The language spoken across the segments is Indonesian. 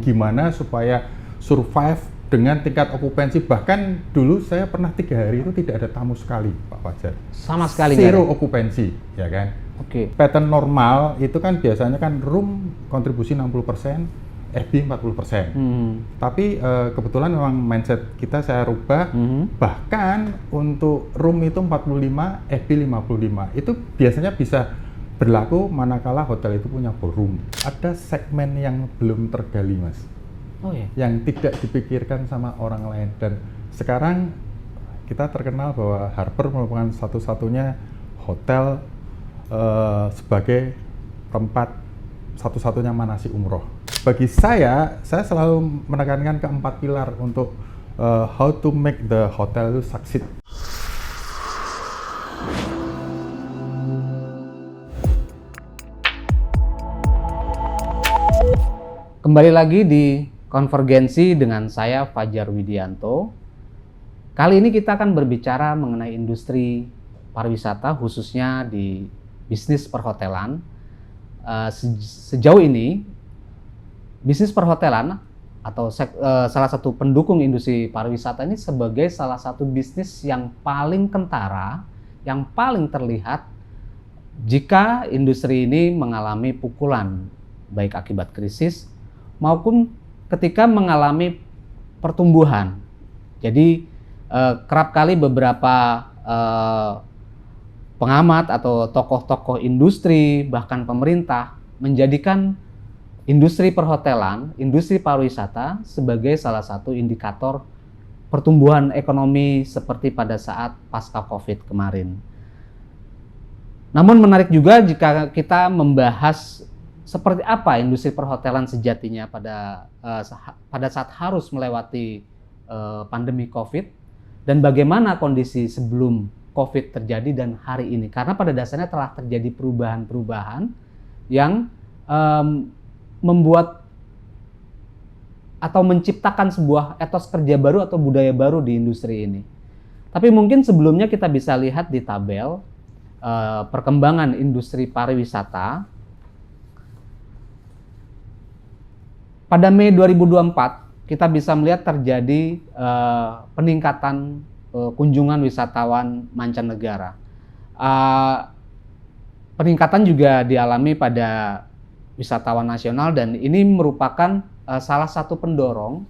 gimana supaya survive dengan tingkat okupansi. Bahkan dulu saya pernah 3 hari itu tidak ada tamu sekali, Pak Fajar. Sama sekali Zero nggak ada? okupansi, ya kan? Oke. Pattern normal itu kan biasanya kan room kontribusi 60%, FB 40%. Tapi kebetulan memang mindset kita saya rubah, bahkan untuk room itu 45, FB 55. Itu biasanya bisa berlaku manakala hotel itu punya ballroom. Ada segmen yang belum tergali, Mas. Oh ya. Yang tidak dipikirkan sama orang lain. Dan sekarang kita terkenal bahwa Harper merupakan satu-satunya hotel sebagai tempat satu-satunya manasik umroh. Bagi saya selalu menekankan ke 4 pilar untuk how to make the hotel succeed. Kembali lagi di Konvergensi dengan saya Fajar Widianto. Kali ini kita akan berbicara mengenai industri pariwisata, khususnya di bisnis perhotelan. Sejauh ini bisnis perhotelan atau salah satu pendukung industri pariwisata ini sebagai salah satu bisnis yang paling kentara, yang paling terlihat jika industri ini mengalami pukulan baik akibat krisis maupun ketika mengalami pertumbuhan. Jadi kerap kali beberapa pengamat atau tokoh-tokoh industri bahkan pemerintah menjadikan industri perhotelan, industri pariwisata sebagai salah satu indikator pertumbuhan ekonomi seperti pada saat pasca Covid kemarin. Namun menarik juga jika kita membahas seperti apa industri perhotelan sejatinya pada saat harus melewati pandemi Covid dan bagaimana kondisi sebelum Covid terjadi dan hari ini. Karena pada dasarnya telah terjadi perubahan-perubahan yang membuat atau menciptakan sebuah etos kerja baru atau budaya baru di industri ini. Tapi mungkin sebelumnya kita bisa lihat di tabel perkembangan industri pariwisata. Pada Mei 2024, kita bisa melihat terjadi peningkatan kunjungan wisatawan mancanegara. Peningkatan juga dialami pada wisatawan nasional dan ini merupakan salah satu pendorong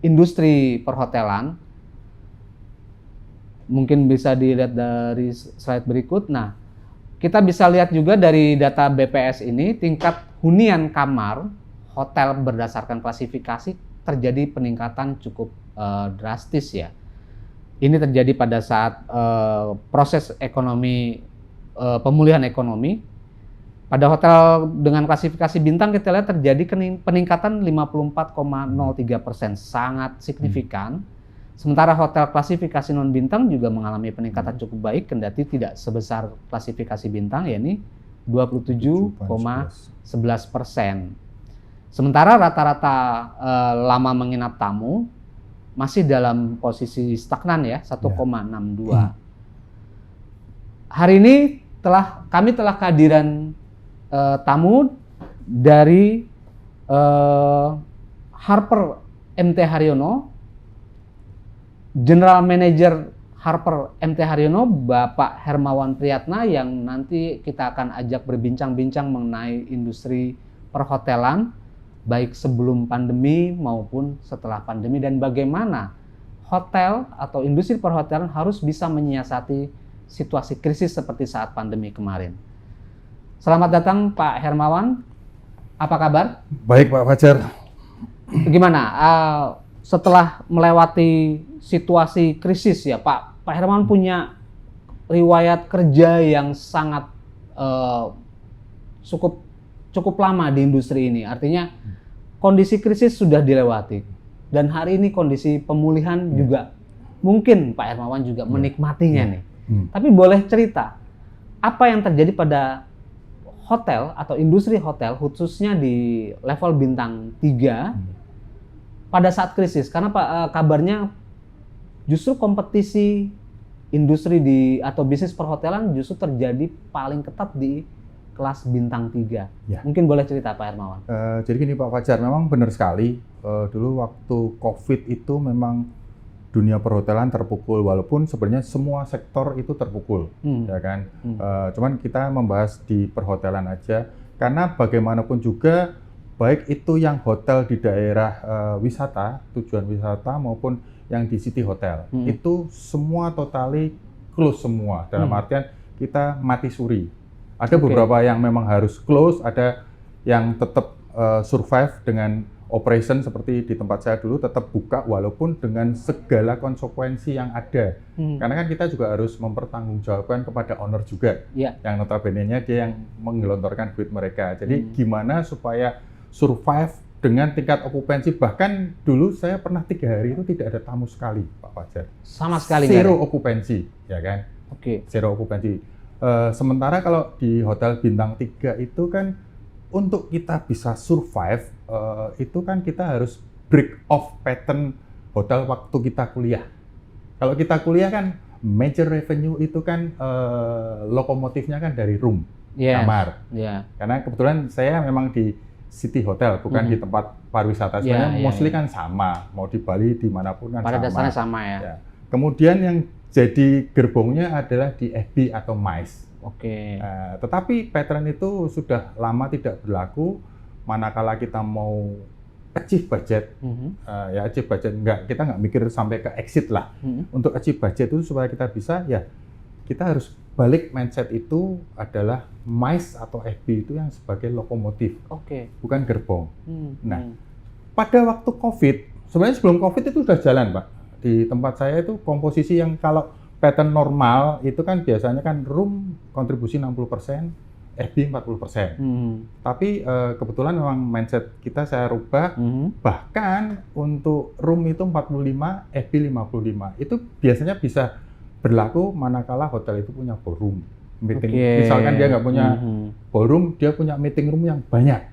industri perhotelan. Mungkin bisa dilihat dari slide berikut. Nah, kita bisa lihat juga dari data BPS ini tingkat hunian kamar hotel berdasarkan klasifikasi terjadi peningkatan cukup drastis ya. Ini terjadi pada saat proses ekonomi pemulihan ekonomi. Pada hotel dengan klasifikasi bintang kita lihat terjadi peningkatan 54,03%, sangat signifikan. Sementara hotel klasifikasi non bintang juga mengalami peningkatan cukup baik, kendati tidak sebesar klasifikasi bintang, yakni 27,11%. Sementara rata-rata lama menginap tamu masih dalam posisi stagnan ya, 1,62. Hari ini kami telah kehadiran tamu dari Harper MT Haryono, General Manager Harper MT Haryono, Bapak Hermawan Priyatna, yang nanti kita akan ajak berbincang-bincang mengenai industri perhotelan baik sebelum pandemi maupun setelah pandemi dan bagaimana hotel atau industri perhotelan harus bisa menyiasati situasi krisis seperti saat pandemi kemarin. Selamat datang Pak Hermawan, apa kabar? Baik Pak Fajar. Gimana setelah melewati situasi krisis ya Pak Hermawan punya riwayat kerja yang sangat cukup lama di industri ini, artinya kondisi krisis sudah dilewati dan hari ini kondisi pemulihan juga mungkin Pak Hermawan juga menikmatinya nih. Tapi boleh cerita apa yang terjadi pada hotel atau industri hotel khususnya di level bintang 3 pada saat krisis, karena kabarnya justru kompetisi industri atau bisnis perhotelan justru terjadi paling ketat di kelas bintang 3. Ya. Mungkin boleh cerita Pak Hermawan. Jadi gini Pak Fajar, memang benar sekali. Dulu waktu COVID itu memang dunia perhotelan terpukul, walaupun sebenarnya semua sektor itu terpukul, ya kan. Cuman kita membahas di perhotelan aja, karena bagaimanapun juga baik itu yang hotel di daerah wisata, tujuan wisata maupun yang di city hotel, itu semua totally close semua. Dalam artian kita mati suri. Ada beberapa yang memang harus close, ada yang tetap survive dengan operation seperti di tempat saya dulu, tetap buka walaupun dengan segala konsekuensi yang ada. Karena kan kita juga harus mempertanggungjawabkan kepada owner juga, yang notabene-nya dia yang menggelontorkan duit mereka. Jadi gimana supaya survive dengan tingkat okupansi, bahkan dulu saya pernah 3 hari itu tidak ada tamu sekali, Pak Fajar. Sama sekali zero okupansi, ya kan? Zero okupansi. Sementara kalau di hotel bintang 3 itu kan untuk kita bisa survive, itu kan kita harus break off pattern hotel waktu kita kuliah. Kalau kita kuliah kan major revenue itu kan lokomotifnya kan dari room, kamar. Karena kebetulan saya memang di city hotel, bukan di tempat pariwisata. Sebenarnya mostly kan sama, mau di Bali dimanapun kan pada sama. Dasarnya sama ya. Kemudian yang jadi gerbongnya adalah di FB atau MICE. Tetapi pattern itu sudah lama tidak berlaku. Manakala kita mau achieve budget, ya achieve budget, kita nggak mikir sampai ke exit lah. Untuk achieve budget itu supaya kita bisa, ya kita harus balik mindset itu adalah MICE atau FB itu yang sebagai lokomotif, bukan gerbong. Nah, pada waktu COVID, sebenarnya sebelum COVID itu sudah jalan, Pak. Di tempat saya itu komposisi yang kalau pattern normal itu kan biasanya kan room kontribusi 60%, FB 40%. Tapi kebetulan memang mindset kita saya rubah, bahkan untuk room itu 45, FB 55. Itu biasanya bisa berlaku manakala hotel itu punya ballroom meeting. Misalkan dia nggak punya ballroom, dia punya meeting room yang banyak.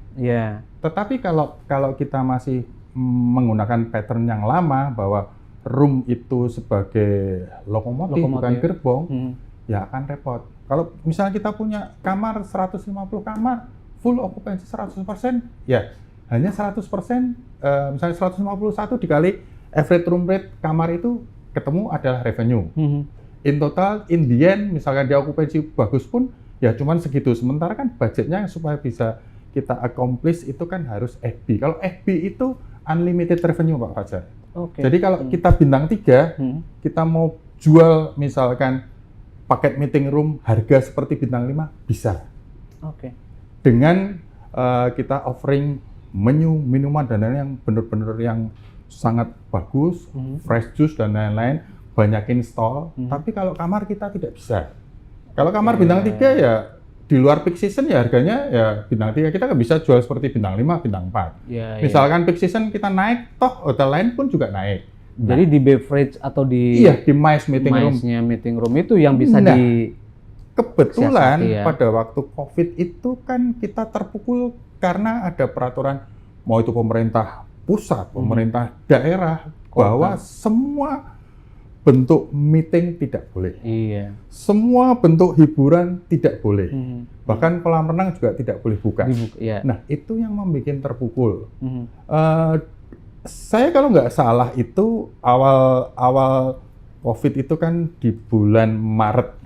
Tetapi kalau kita masih menggunakan pattern yang lama bahwa room itu sebagai lokomotif. Bukan gerbong, ya akan repot. Kalau misalnya kita punya kamar 150 kamar, full occupancy 100%, ya hanya 100%, misalnya 151 dikali average room rate kamar itu ketemu adalah revenue. In total, in the end, misalkan dia okupansi bagus pun, ya cuman segitu. Sementara kan budgetnya supaya bisa kita accomplish itu kan harus FB. Kalau FB itu unlimited revenue, Pak Fajar. Jadi kalau kita bintang 3, kita mau jual misalkan paket meeting room harga seperti bintang 5, bisa. Dengan kita offering menu, minuman, dan lain-lain yang benar-benar yang sangat bagus, fresh juice dan lain-lain, banyak install, tapi kalau kamar kita tidak bisa. Kalau kamar bintang 3 ya di luar peak season ya harganya ya bintang 3, kita nggak bisa jual seperti bintang 5, bintang 4. Misalkan peak season kita naik, toh hotel lain pun juga naik. Jadi di beverage atau di MICE meeting room itu yang bisa kebetulan pada waktu COVID itu kan kita terpukul karena ada peraturan mau itu pemerintah pusat, pemerintah daerah, bahwa semua bentuk meeting tidak boleh. Semua bentuk hiburan tidak boleh. Bahkan kolam renang juga tidak boleh buka. Nah, itu yang membuat terpukul. Saya kalau nggak salah itu awal COVID itu kan di bulan Maret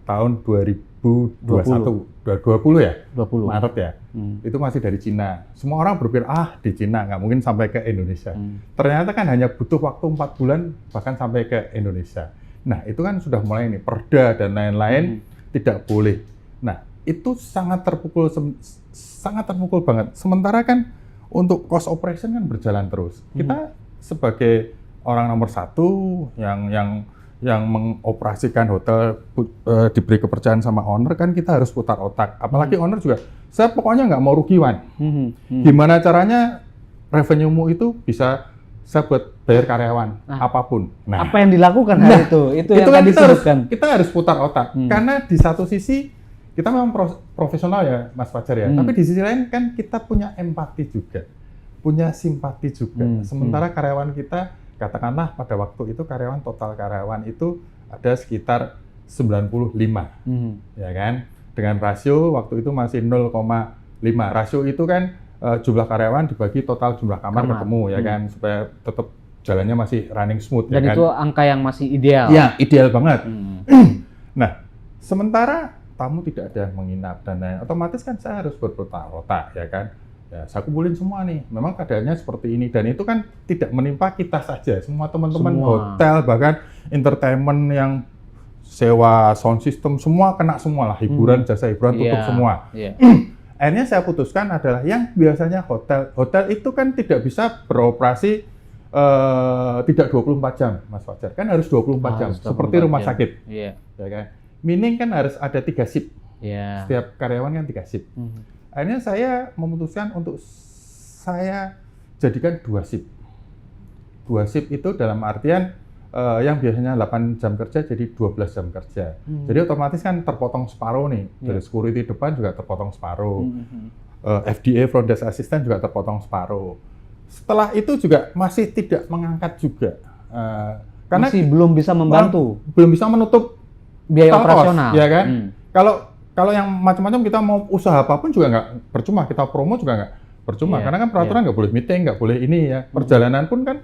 tahun 2021, 20 ya? 20. Maret ya? Itu masih dari Cina. Semua orang berpikir, di Cina, nggak mungkin sampai ke Indonesia. Ternyata kan hanya butuh waktu 4 bulan, bahkan sampai ke Indonesia. Nah, itu kan sudah mulai nih, perda dan lain-lain tidak boleh. Nah, itu sangat terpukul banget. Sementara kan untuk cost operation kan berjalan terus. Kita sebagai orang nomor 1 yang mengoperasikan hotel, diberi kepercayaan sama owner, kan kita harus putar otak. Apalagi owner juga, saya pokoknya nggak mau rugi, Wan. Gimana caranya revenue-mu itu bisa saya buat bayar karyawan, apapun. Nah, apa yang dilakukan hari itu yang kan tadi disebutkan. Kita harus putar otak. Karena di satu sisi, kita memang profesional ya, Mas Fajar ya. Tapi di sisi lain kan kita punya empati juga, punya simpati juga. Sementara karyawan kita, katakanlah pada waktu itu total karyawan itu ada sekitar 95, ya kan? dengan rasio waktu itu masih 0,5. Rasio itu kan jumlah karyawan dibagi total jumlah kamar ketemu ya kan, supaya tetap jalannya masih running smooth. Dan ya itu kan? angka yang masih ideal. Iya, ideal banget. Nah, sementara tamu tidak ada yang menginap dan lain, otomatis kan saya harus berputar-otak ya kan. Ya, saya kumpulin semua nih. Memang keadaannya seperti ini dan itu kan tidak menimpa kita saja, semua teman-teman hotel bahkan entertainment yang sewa sound system semua kena semua lah, hiburan, jasa hiburan tutup semua. Akhirnya saya putuskan adalah yang biasanya hotel itu kan tidak bisa beroperasi tidak 24 jam, Mas Fajar. Kan harus 24 jam, seperti rumah sakit. Ya kan? Meaning kan harus ada 3 shift. Setiap karyawan kan 3 shift. Akhirnya saya memutuskan untuk saya jadikan 2 shift. 2 shift itu dalam artian yang biasanya 8 jam kerja jadi 12 jam kerja. Jadi otomatis kan terpotong separuh nih. Dari security depan juga terpotong separuh. FDA front desk assistant juga terpotong separuh. Setelah itu juga masih tidak mengangkat juga. Karena masih belum bisa membantu. Belum bisa menutup biaya operasional. Ya kan? Kalau yang macam-macam kita mau usaha apapun juga nggak percuma, kita promo juga nggak percuma, karena kan peraturan nggak boleh meeting, nggak boleh ini ya. Perjalanan pun kan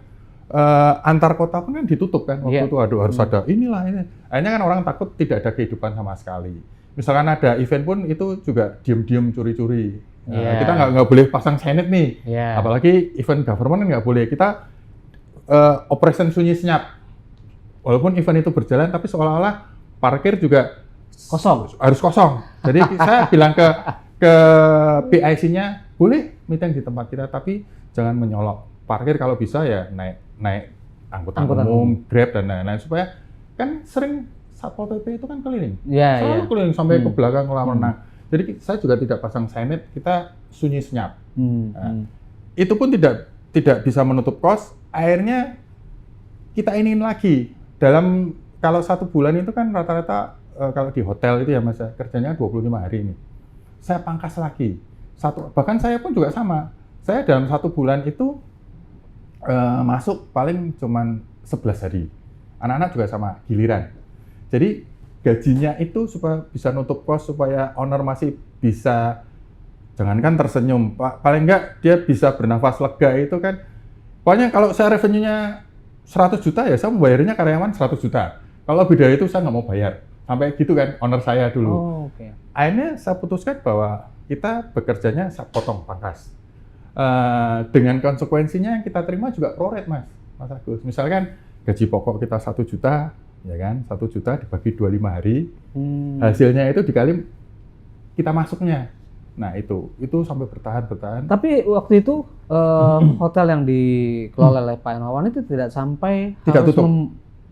antar kota pun kan ditutup kan waktu itu, aduh harus ada inilah ini. Akhirnya kan orang takut tidak ada kehidupan sama sekali. Misalkan ada event pun itu juga diem-diem curi-curi. Kita nggak boleh pasang signet nih, apalagi event government kan nggak boleh. Kita operation sunyi senyap, walaupun event itu berjalan, tapi seolah-olah parkir juga harus kosong. Jadi saya bilang ke PIC-nya, boleh meeting di tempat kita, tapi jangan menyolok. Parkir kalau bisa ya naik angkutan umum, Grab dan lain-lain, supaya kan sering Satpol PP itu kan keliling, selalu keliling sampai ke belakang kolam renang. Jadi saya juga tidak pasang signet, kita sunyi senyap. Itu pun tidak bisa menutup kos. Akhirnya kita iniin lagi. Kalau 1 bulan itu kan rata-rata kalau di hotel itu ya Mas, kerjanya 25 hari ini. Saya pangkas lagi. Bahkan saya pun juga sama. Saya dalam 1 bulan itu masuk paling cuman 11 hari. Anak-anak juga sama, giliran. Jadi gajinya itu supaya bisa nutup kos, supaya owner masih bisa, jangankan tersenyum, paling enggak dia bisa bernafas lega itu kan. Pokoknya kalau saya revenue-nya 100 juta ya saya membayarnya karyawan 100 juta. Kalau lebih dari itu saya nggak mau bayar. Sampai gitu kan owner saya dulu. Akhirnya saya putuskan bahwa kita bekerjanya saya potong pangkas. Dengan konsekuensinya yang kita terima juga pro-rate Mas Agus. Misalkan gaji pokok kita 1 juta, ya kan, 1 juta dibagi 25 hari, hasilnya itu dikali kita masuknya. Nah itu sampai bertahan. Tapi waktu itu hotel yang dikelola oleh Pak Enwawan itu tidak sampai harus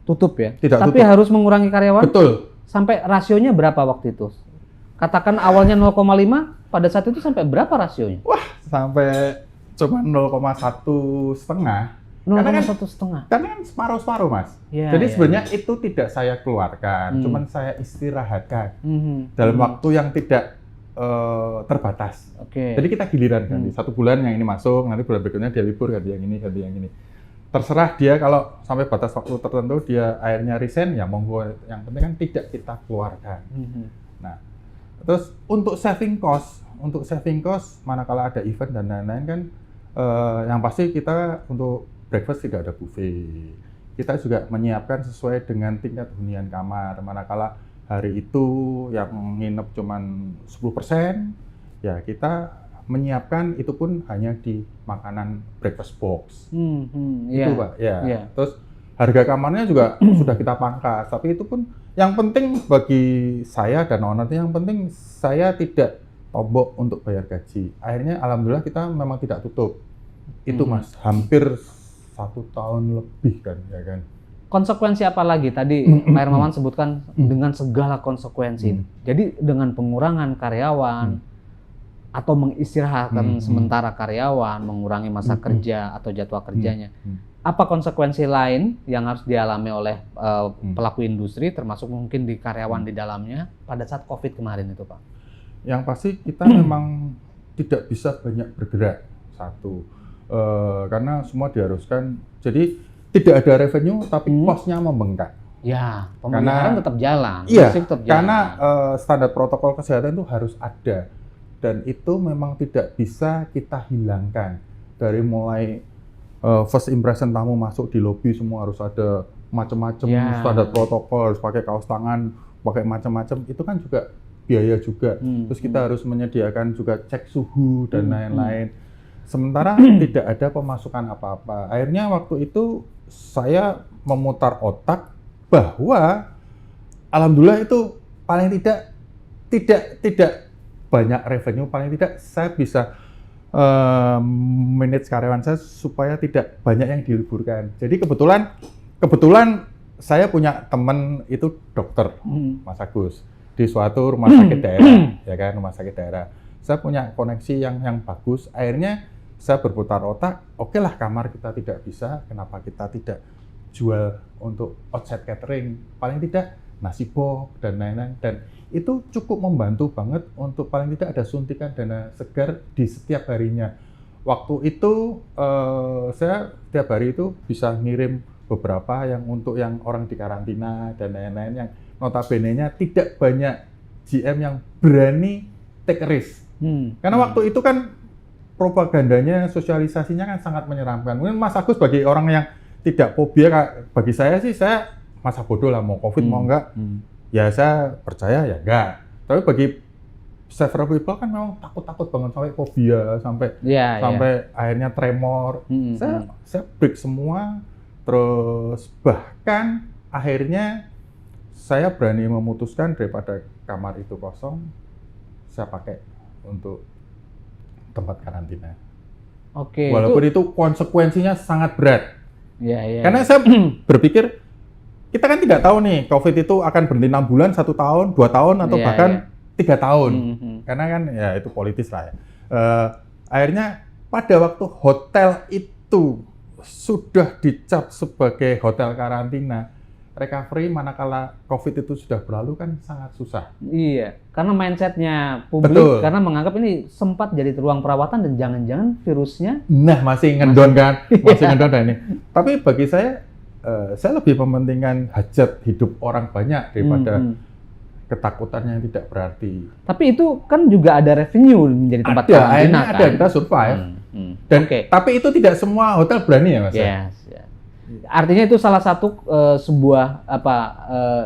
tutup ya? Tapi harus mengurangi karyawan? Betul. Sampai rasionya berapa waktu itu? Katakan awalnya 0,5, pada saat itu sampai berapa rasionya? Wah, sampai cuma 0,1,5. 0,1,5. Karena kan separuh-separuh Mas. Jadi sebenarnya itu tidak saya keluarkan, cuman saya istirahatkan dalam waktu yang tidak terbatas. Jadi kita giliran ganti. 1 bulan yang ini masuk, nanti bulan berikutnya dia libur, ganti yang ini. Terserah dia, kalau sampai batas waktu tertentu dia akhirnya resign, ya monggo. Yang penting kan tidak kita keluarkan. Nah, terus untuk saving cost, manakala ada event dan lain-lain kan, yang pasti kita untuk breakfast tidak ada buffet. Kita juga menyiapkan sesuai dengan tingkat hunian kamar. Manakala hari itu yang nginep cuman 10%, ya kita menyiapkan itu pun hanya di makanan breakfast box. Itu Pak, ya. Terus harga kamarnya juga sudah kita pangkas. Tapi itu pun yang penting bagi saya dan owner, yang penting saya tidak tombok untuk bayar gaji. Akhirnya alhamdulillah kita memang tidak tutup. Itu Mas, hampir 1 tahun lebih kan, ya kan. Konsekuensi apa lagi? Tadi Pak Hermawan sebutkan dengan segala konsekuensi. Jadi dengan pengurangan karyawan, atau mengistirahatkan sementara karyawan, mengurangi masa kerja atau jadwal kerjanya. Apa konsekuensi lain yang harus dialami oleh pelaku industri, termasuk mungkin di karyawan di dalamnya pada saat COVID kemarin itu, Pak? Yang pasti kita memang tidak bisa banyak bergerak, satu. Karena semua diharuskan, jadi tidak ada revenue tapi cost-nya membengkak. Ya, pemeliharaan tetap jalan. Iya, tetap jalan. karena standar protokol kesehatan itu harus ada dan itu memang tidak bisa kita hilangkan. Dari mulai first impression tamu masuk di lobi semua harus ada macam-macam standar protokol, harus pakai kaos tangan, pakai macam-macam. Itu kan juga biaya juga. Terus kita harus menyediakan juga cek suhu dan lain-lain. Sementara tidak ada pemasukan apa-apa. Akhirnya waktu itu saya memutar otak bahwa alhamdulillah itu paling tidak banyak revenue, paling tidak saya bisa manage karyawan saya supaya tidak banyak yang diliburkan. Jadi kebetulan saya punya teman itu dokter, Mas Agus, di suatu rumah sakit daerah, ya kan, rumah sakit daerah. Saya punya koneksi yang bagus. Akhirnya saya berputar otak, oke lah kamar kita tidak bisa, kenapa kita tidak jual untuk outside catering, paling tidak nasi box dan lain-lain, dan itu cukup membantu banget untuk paling tidak ada suntikan dana segar di setiap harinya. Waktu itu saya setiap hari itu bisa ngirim beberapa yang untuk yang orang di karantina dan lain-lain yang notabene-nya tidak banyak GM yang berani take a risk. Karena waktu itu kan propagandanya, sosialisasinya kan sangat menyeramkan. Mungkin Mas Agus bagi orang yang tidak fobia, bagi saya sih saya masa bodoh lah, mau COVID mau enggak, ya saya percaya ya enggak. Tapi bagi several people kan memang takut banget sampai fobia, sampai akhirnya tremor. Saya break semua, terus bahkan akhirnya saya berani memutuskan daripada kamar itu kosong, saya pakai untuk tempat karantina. Oke. Walaupun itu konsekuensinya sangat berat. Iya. Karena saya berpikir, kita kan tidak tahu nih, COVID itu akan berhenti 6 bulan, 1 tahun, 2 tahun, atau bahkan 3 tahun. Karena kan ya itu politis lah ya. Akhirnya pada waktu hotel itu sudah dicap sebagai hotel karantina, recovery manakala COVID itu sudah berlalu kan sangat susah. Iya, karena mindsetnya publik, karena menganggap ini sempat jadi ruang perawatan dan jangan-jangan virusnya masih ngendon kan, masih ngendon dan ini. Tapi bagi saya lebih mementingkan hajat hidup orang banyak daripada ketakutan yang tidak berarti. Tapi itu kan juga ada revenue menjadi tempat karantina kan? Ada, kita survive. Dan tapi itu tidak semua hotel berani ya Mas? Yes. Artinya itu salah satu sebuah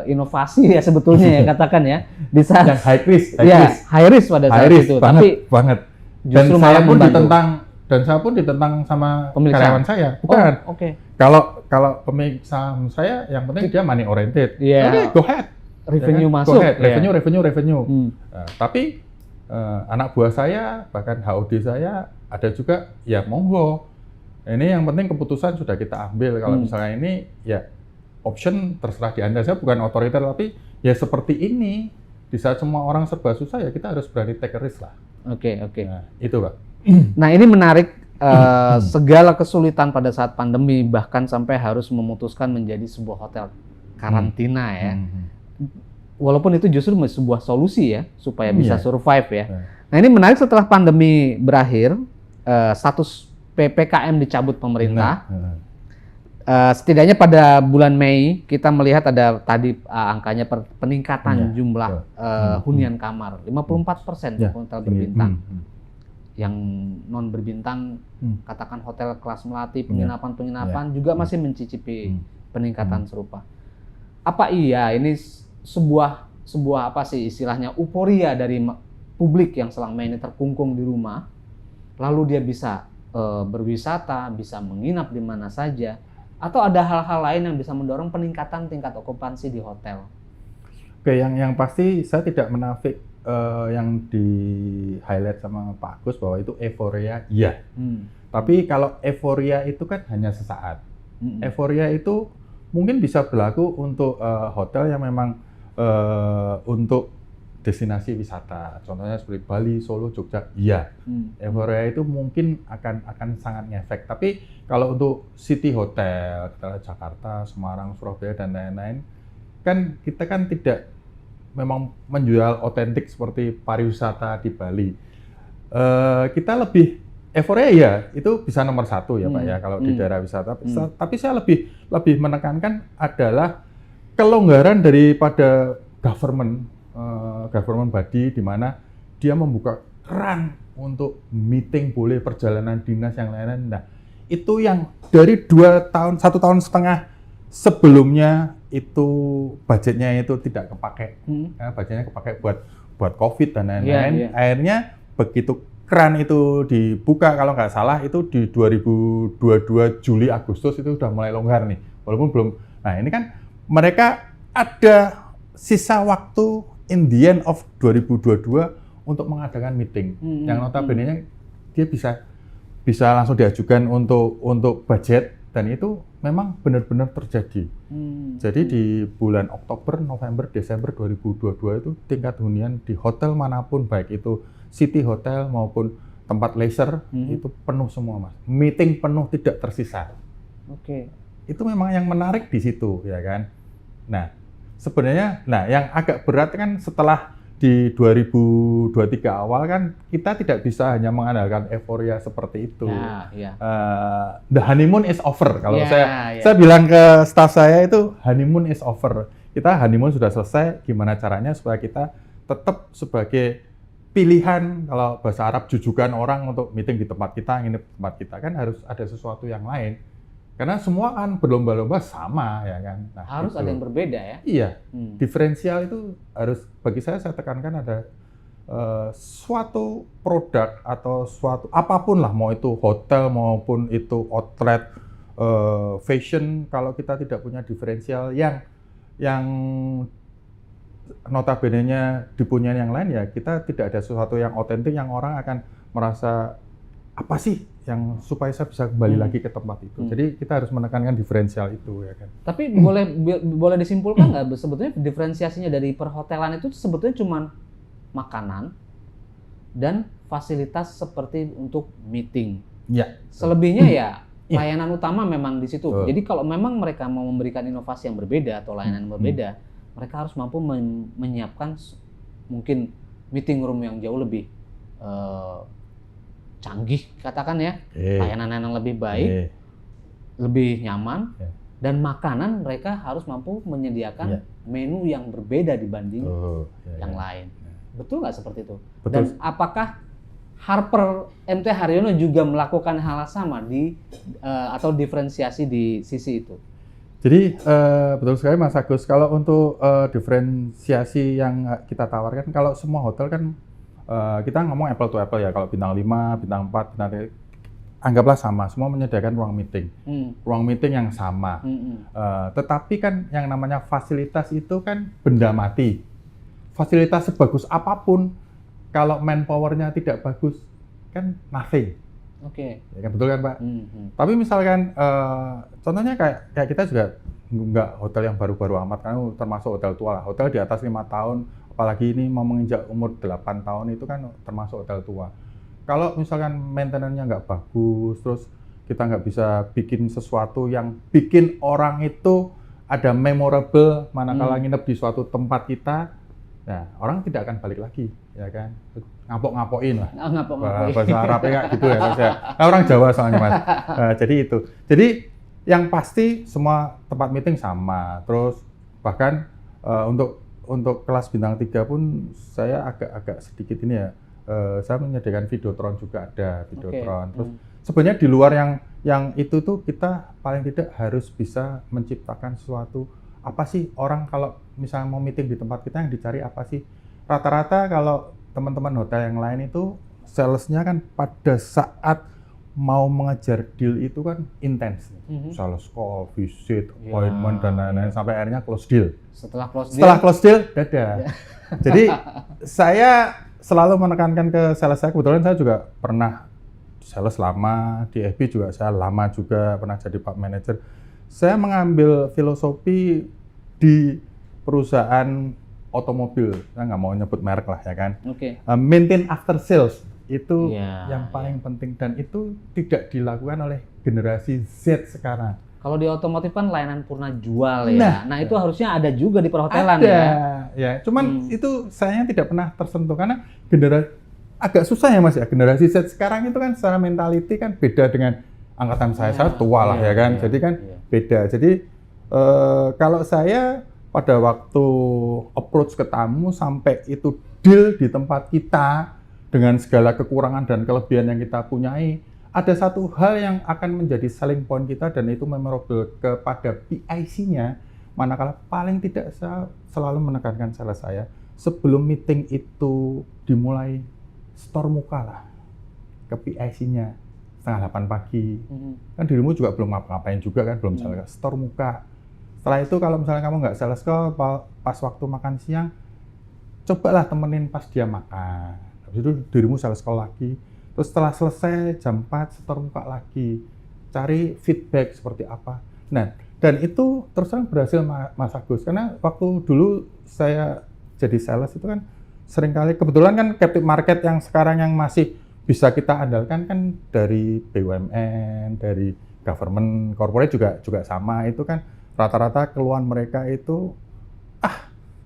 inovasi ya sebetulnya ya katakan ya di saat yang high risk pada saat itu, banget. Dan saya pun ditentang sama karyawan saya. Bukan. Kalau pemeriksaan saya yang penting dia money oriented. Oke, go ahead. Revenue masuk. Revenue. Tapi anak buah saya bahkan HOD saya ada juga ya monggo. Ini yang penting keputusan sudah kita ambil. Kalau misalnya ini ya option terserah di Anda. Saya bukan otoriter, tapi ya seperti ini di saat semua orang serba susah ya kita harus berani take a risk lah. Oke. Nah, itu Pak. Nah ini menarik, segala kesulitan pada saat pandemi bahkan sampai harus memutuskan menjadi sebuah hotel karantina ya. Walaupun itu justru sebuah solusi ya supaya bisa survive ya. Nah ini menarik, setelah pandemi berakhir, status PPKM dicabut pemerintah. Setidaknya pada bulan Mei kita melihat ada tadi angkanya peningkatan jumlah hunian kamar 54% hotel berbintang. Yang non berbintang, katakan hotel kelas melati, penginapan juga masih mencicipi peningkatan serupa. Apa iya ini sebuah apa sih istilahnya euforia dari publik yang selama ini terkungkung di rumah, lalu dia bisa berwisata, bisa menginap di mana saja, atau ada hal-hal lain yang bisa mendorong peningkatan tingkat okupansi di hotel? Oke, yang pasti saya tidak menafik yang di highlight sama Pak Agus bahwa itu euforia, iya. Tapi kalau euforia itu kan hanya sesaat. Euforia itu mungkin bisa berlaku untuk hotel yang memang untuk destinasi wisata, contohnya seperti Bali, Solo, Jogja, iya. Euforia itu mungkin akan sangat ngefek. Tapi kalau untuk city hotel, Jakarta, Semarang, Surabaya dan lain-lain, kan kita kan tidak memang menjual otentik seperti pariwisata di Bali. Kita lebih euforia ya, itu bisa nomor 1 ya Pak ya kalau di daerah wisata. Tapi saya lebih menekankan adalah kelonggaran daripada government body di mana dia membuka keran untuk meeting boleh perjalanan dinas yang lain-lain. Nah, itu yang dari 1,5 tahun sebelumnya itu budgetnya itu tidak kepakai. Budgetnya kepakai buat COVID dan lain-lain. Akhirnya begitu keran itu dibuka, kalau nggak salah itu di 2022 Juli Agustus itu sudah mulai longgar nih. Walaupun belum. Nah, ini kan mereka ada sisa waktu in the end of 2022 untuk mengadakan meeting. Yang notabene dia bisa langsung diajukan untuk budget, dan itu memang benar-benar terjadi. Jadi di bulan Oktober, November, Desember 2022 itu tingkat hunian di hotel manapun, baik itu city hotel maupun tempat leisure, itu penuh semua, Mas. Meeting penuh, tidak tersisa. Itu memang yang menarik di situ, ya kan. Nah, sebenarnya, yang agak berat kan setelah di 2023 awal kan kita tidak bisa hanya mengandalkan euforia seperti itu. The honeymoon is over. Kalau saya bilang ke staf saya itu honeymoon is over. Kita honeymoon sudah selesai. Gimana caranya supaya kita tetap sebagai pilihan, kalau bahasa Arab, jujukan orang untuk meeting di tempat kita, nginep di tempat kita, kan harus ada sesuatu yang lain. Karena semua kan berlomba-lomba sama, ya kan. Nah, harus gitu. Ada yang berbeda ya. Iya, diferensial itu harus, bagi saya tekankan ada suatu produk atau suatu apapun lah, mau itu hotel maupun itu outlet, fashion, kalau kita tidak punya diferensial yang notabene-nya dipunyai yang lain, ya kita tidak ada sesuatu yang otentik yang orang akan merasa apa sih yang supaya saya bisa kembali lagi ke tempat itu. Jadi kita harus menekankan diferensial itu, ya kan. Tapi boleh disimpulkan nggak sebetulnya diferensiasinya dari perhotelan itu sebetulnya cuma makanan dan fasilitas seperti untuk meeting. Selebihnya ya layanan utama memang di situ. Jadi kalau memang mereka mau memberikan inovasi yang berbeda atau layanan yang berbeda, mereka harus mampu menyiapkan mungkin meeting room yang jauh lebih canggih, katakan ya, layanan yang lebih baik, lebih nyaman, dan makanan mereka harus mampu menyediakan menu yang berbeda dibanding yang lain. Betul nggak seperti itu? Betul. Dan apakah Harper MT Haryono juga melakukan hal sama atau diferensiasi di sisi itu? Jadi betul sekali Mas Agus, kalau untuk diferensiasi yang kita tawarkan, kalau semua hotel kan kita ngomong apple to apple ya, kalau bintang 5, bintang 4, bintang 3, anggaplah sama, semua menyediakan ruang meeting yang sama. Tetapi kan yang namanya fasilitas itu kan benda mati. Fasilitas sebagus apapun, kalau manpower-nya tidak bagus, kan nothing. Ya kan, betul kan Pak? Tapi misalkan contohnya kayak kita juga nggak hotel yang baru-baru amat, kan termasuk hotel tua lah. Hotel di atas 5 tahun, apalagi ini mau menginjak umur 8 tahun itu kan termasuk hotel tua. Kalau misalkan maintenance-nya nggak bagus, terus kita nggak bisa bikin sesuatu yang bikin orang itu ada memorable manakala nginep di suatu tempat kita, nah orang tidak akan balik lagi, ya kan? Ngapok-ngapokin lah. Bahasa Arabnya kayak gitu ya Mas ya. Nah, orang Jawa soalnya Mas. Jadi itu. Jadi yang pasti semua tempat meeting sama. Terus bahkan untuk kelas bintang 3 pun saya agak sedikit ini ya, saya menyediakan videotron juga, ada videotron. Terus sebenarnya di luar yang itu tuh kita paling tidak harus bisa menciptakan sesuatu. Apa sih orang kalau misalnya mau meeting di tempat kita yang dicari apa sih? Rata-rata kalau teman-teman hotel yang lain itu salesnya kan pada saat mau mengejar deal itu kan intens, sales call, visit, appointment dan lain-lain sampai akhirnya close deal. Setelah close deal, dadah. Jadi saya selalu menekankan ke sales saya, kebetulan saya juga pernah sales lama di FB juga, saya lama juga pernah jadi Pak Manager. Saya mengambil filosofi di perusahaan otomobil, saya nggak mau nyebut merek lah ya kan. Maintain after sales itu yang paling penting, dan itu tidak dilakukan oleh generasi Z sekarang. Kalau di otomotif kan layanan purna jual ya. Nah itu harusnya ada juga di perhotelan ya. Cuman itu sayangnya tidak pernah tersentuh karena agak susah ya Mas ya. Generasi Z sekarang itu kan secara mentality kan beda dengan angkatan saya tua lah ya kan. Jadi kan beda. Jadi kalau saya pada waktu approach ke tamu sampai itu deal di tempat kita dengan segala kekurangan dan kelebihan yang kita punyai, ada satu hal yang akan menjadi selling point kita dan itu memorable kepada PIC-nya, manakala paling tidak saya selalu menekankan sales saya, sebelum meeting itu dimulai, store muka lah ke PIC-nya 7:30 pagi. Kan dirimu juga belum ngapa-ngapain juga kan, belum sales, store muka. Setelah itu kalau misalnya kamu nggak sales call pas waktu makan siang, cobalah temenin pas dia makan. Habis itu dirimu sales call lagi. Terus setelah selesai jam 4 store muka lagi. Cari feedback seperti apa. Nah, dan itu terus terang berhasil Mas Agus. Karena waktu dulu saya jadi sales itu kan seringkali, kebetulan kan captive market yang sekarang yang masih bisa kita andalkan kan dari BUMN, dari government, corporate juga sama. Itu kan rata-rata keluhan mereka itu,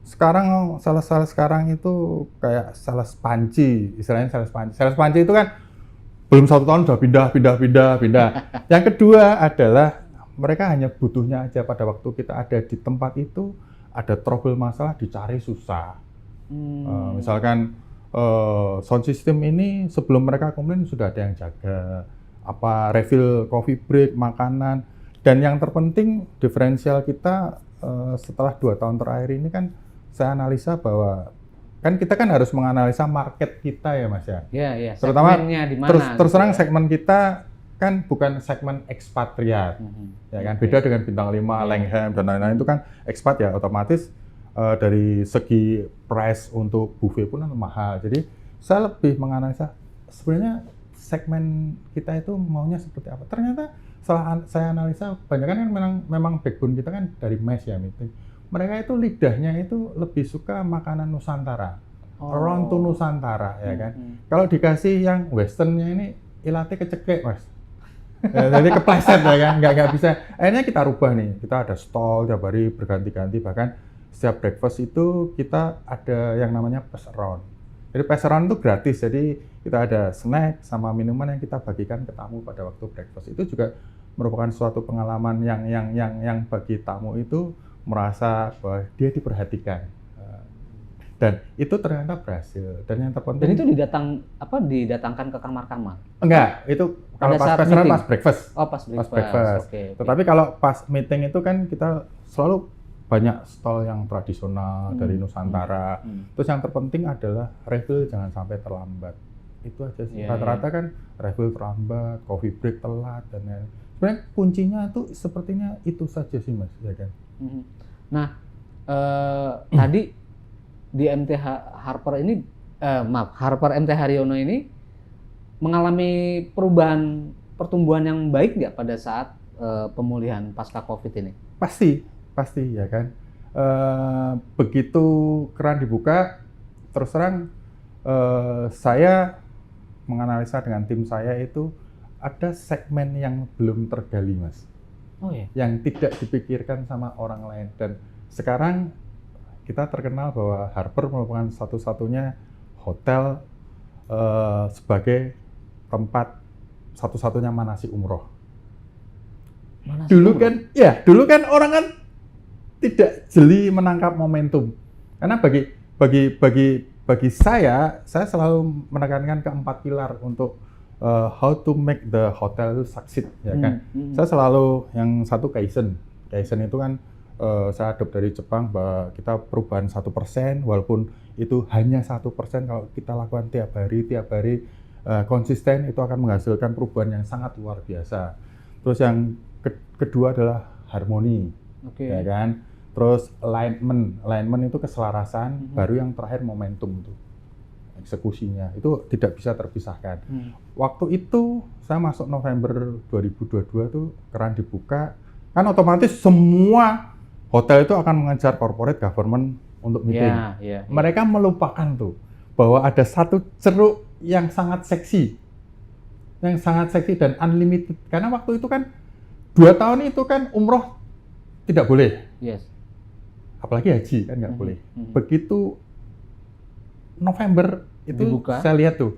sekarang sales sekarang itu kayak sales panci, istilahnya sales panci. Sales panci itu kan belum 1 tahun udah pindah. Yang kedua adalah mereka hanya butuhnya aja pada waktu kita ada di tempat itu, ada trouble masalah dicari susah. Misalkan sound system ini sebelum mereka komplain sudah ada yang jaga, refill coffee break, makanan. Dan yang terpenting diferensial kita setelah 2 tahun terakhir ini kan saya analisa bahwa kan kita kan harus menganalisa market kita ya Mas ya. Iya. Terutama terus terang gitu ya. segmen kita kan bukan segmen ekspatriat. Ya kan beda dengan bintang 5, Langham dan lain-lain itu kan ekspat ya, otomatis dari segi price untuk buffet pun mahal. Jadi saya lebih menganalisa sebenarnya segmen kita itu maunya seperti apa. Ternyata setelah saya analisa, kebanyakan kan memang backbone kita kan dari mes ya meeting. Mereka itu lidahnya itu lebih suka makanan Nusantara, around to Nusantara ya kan. Kalau dikasih yang westernnya ini ilate kecekek Mas. Jadi kepleset ya kan, nggak bisa. Akhirnya kita rubah nih, kita ada stall tiap hari berganti-ganti, bahkan setiap breakfast itu kita ada yang namanya pass around. Jadi pass around itu gratis, jadi kita ada snack sama minuman yang kita bagikan ke tamu pada waktu breakfast. Itu juga merupakan suatu pengalaman yang bagi tamu itu merasa bahwa dia diperhatikan. Dan itu ternyata berhasil. Dan yang terpenting. Dan itu didatangkan ke kamar-kamar? Enggak, itu kalau pas pasaran pas breakfast. Oh, pas breakfast. Okay. Tetapi kalau pas meeting itu kan kita selalu banyak stall yang tradisional dari Nusantara. Terus yang terpenting adalah refill jangan sampai terlambat. Itu aja sih. Rata-rata kan refill terlambat, coffee break telat dan lain-lain. Sebenarnya kuncinya tuh sepertinya itu saja sih Mas, ya kan. Nah, tadi di MTH Harper ini, Harper MT Haryono ini mengalami pertumbuhan yang baik nggak pada saat pemulihan pasca COVID ini? Pasti ya kan. Begitu keran dibuka, terus terang saya menganalisa dengan tim saya itu ada segmen yang belum tergali Mas. Oh ya. Yang tidak dipikirkan sama orang lain, dan sekarang kita terkenal bahwa Harper merupakan satu-satunya hotel sebagai tempat satu-satunya manasik umroh. Dulu kan orang kan tidak jeli menangkap momentum. Karena bagi saya selalu menekankan ke 4 pilar untuk how to make the hotel succeed, ya kan. Saya selalu yang satu Kaizen itu kan saya adopt dari Jepang bahwa kita perubahan 1%, walaupun itu hanya 1%, kalau kita lakukan tiap hari konsisten, itu akan menghasilkan perubahan yang sangat luar biasa. Terus yang kedua adalah harmoni, ya kan. Terus alignment itu keselarasan, baru yang terakhir momentum tuh. Eksekusinya itu tidak bisa terpisahkan. Waktu itu saya masuk November 2022 tuh keran dibuka, kan otomatis semua hotel itu akan mengejar corporate government untuk meeting. Mereka melupakan tuh bahwa ada satu ceruk yang sangat seksi dan unlimited. Karena waktu itu kan 2 tahun itu kan umroh tidak boleh. Apalagi haji kan nggak boleh. Begitu November itu dibuka. Saya lihat tuh,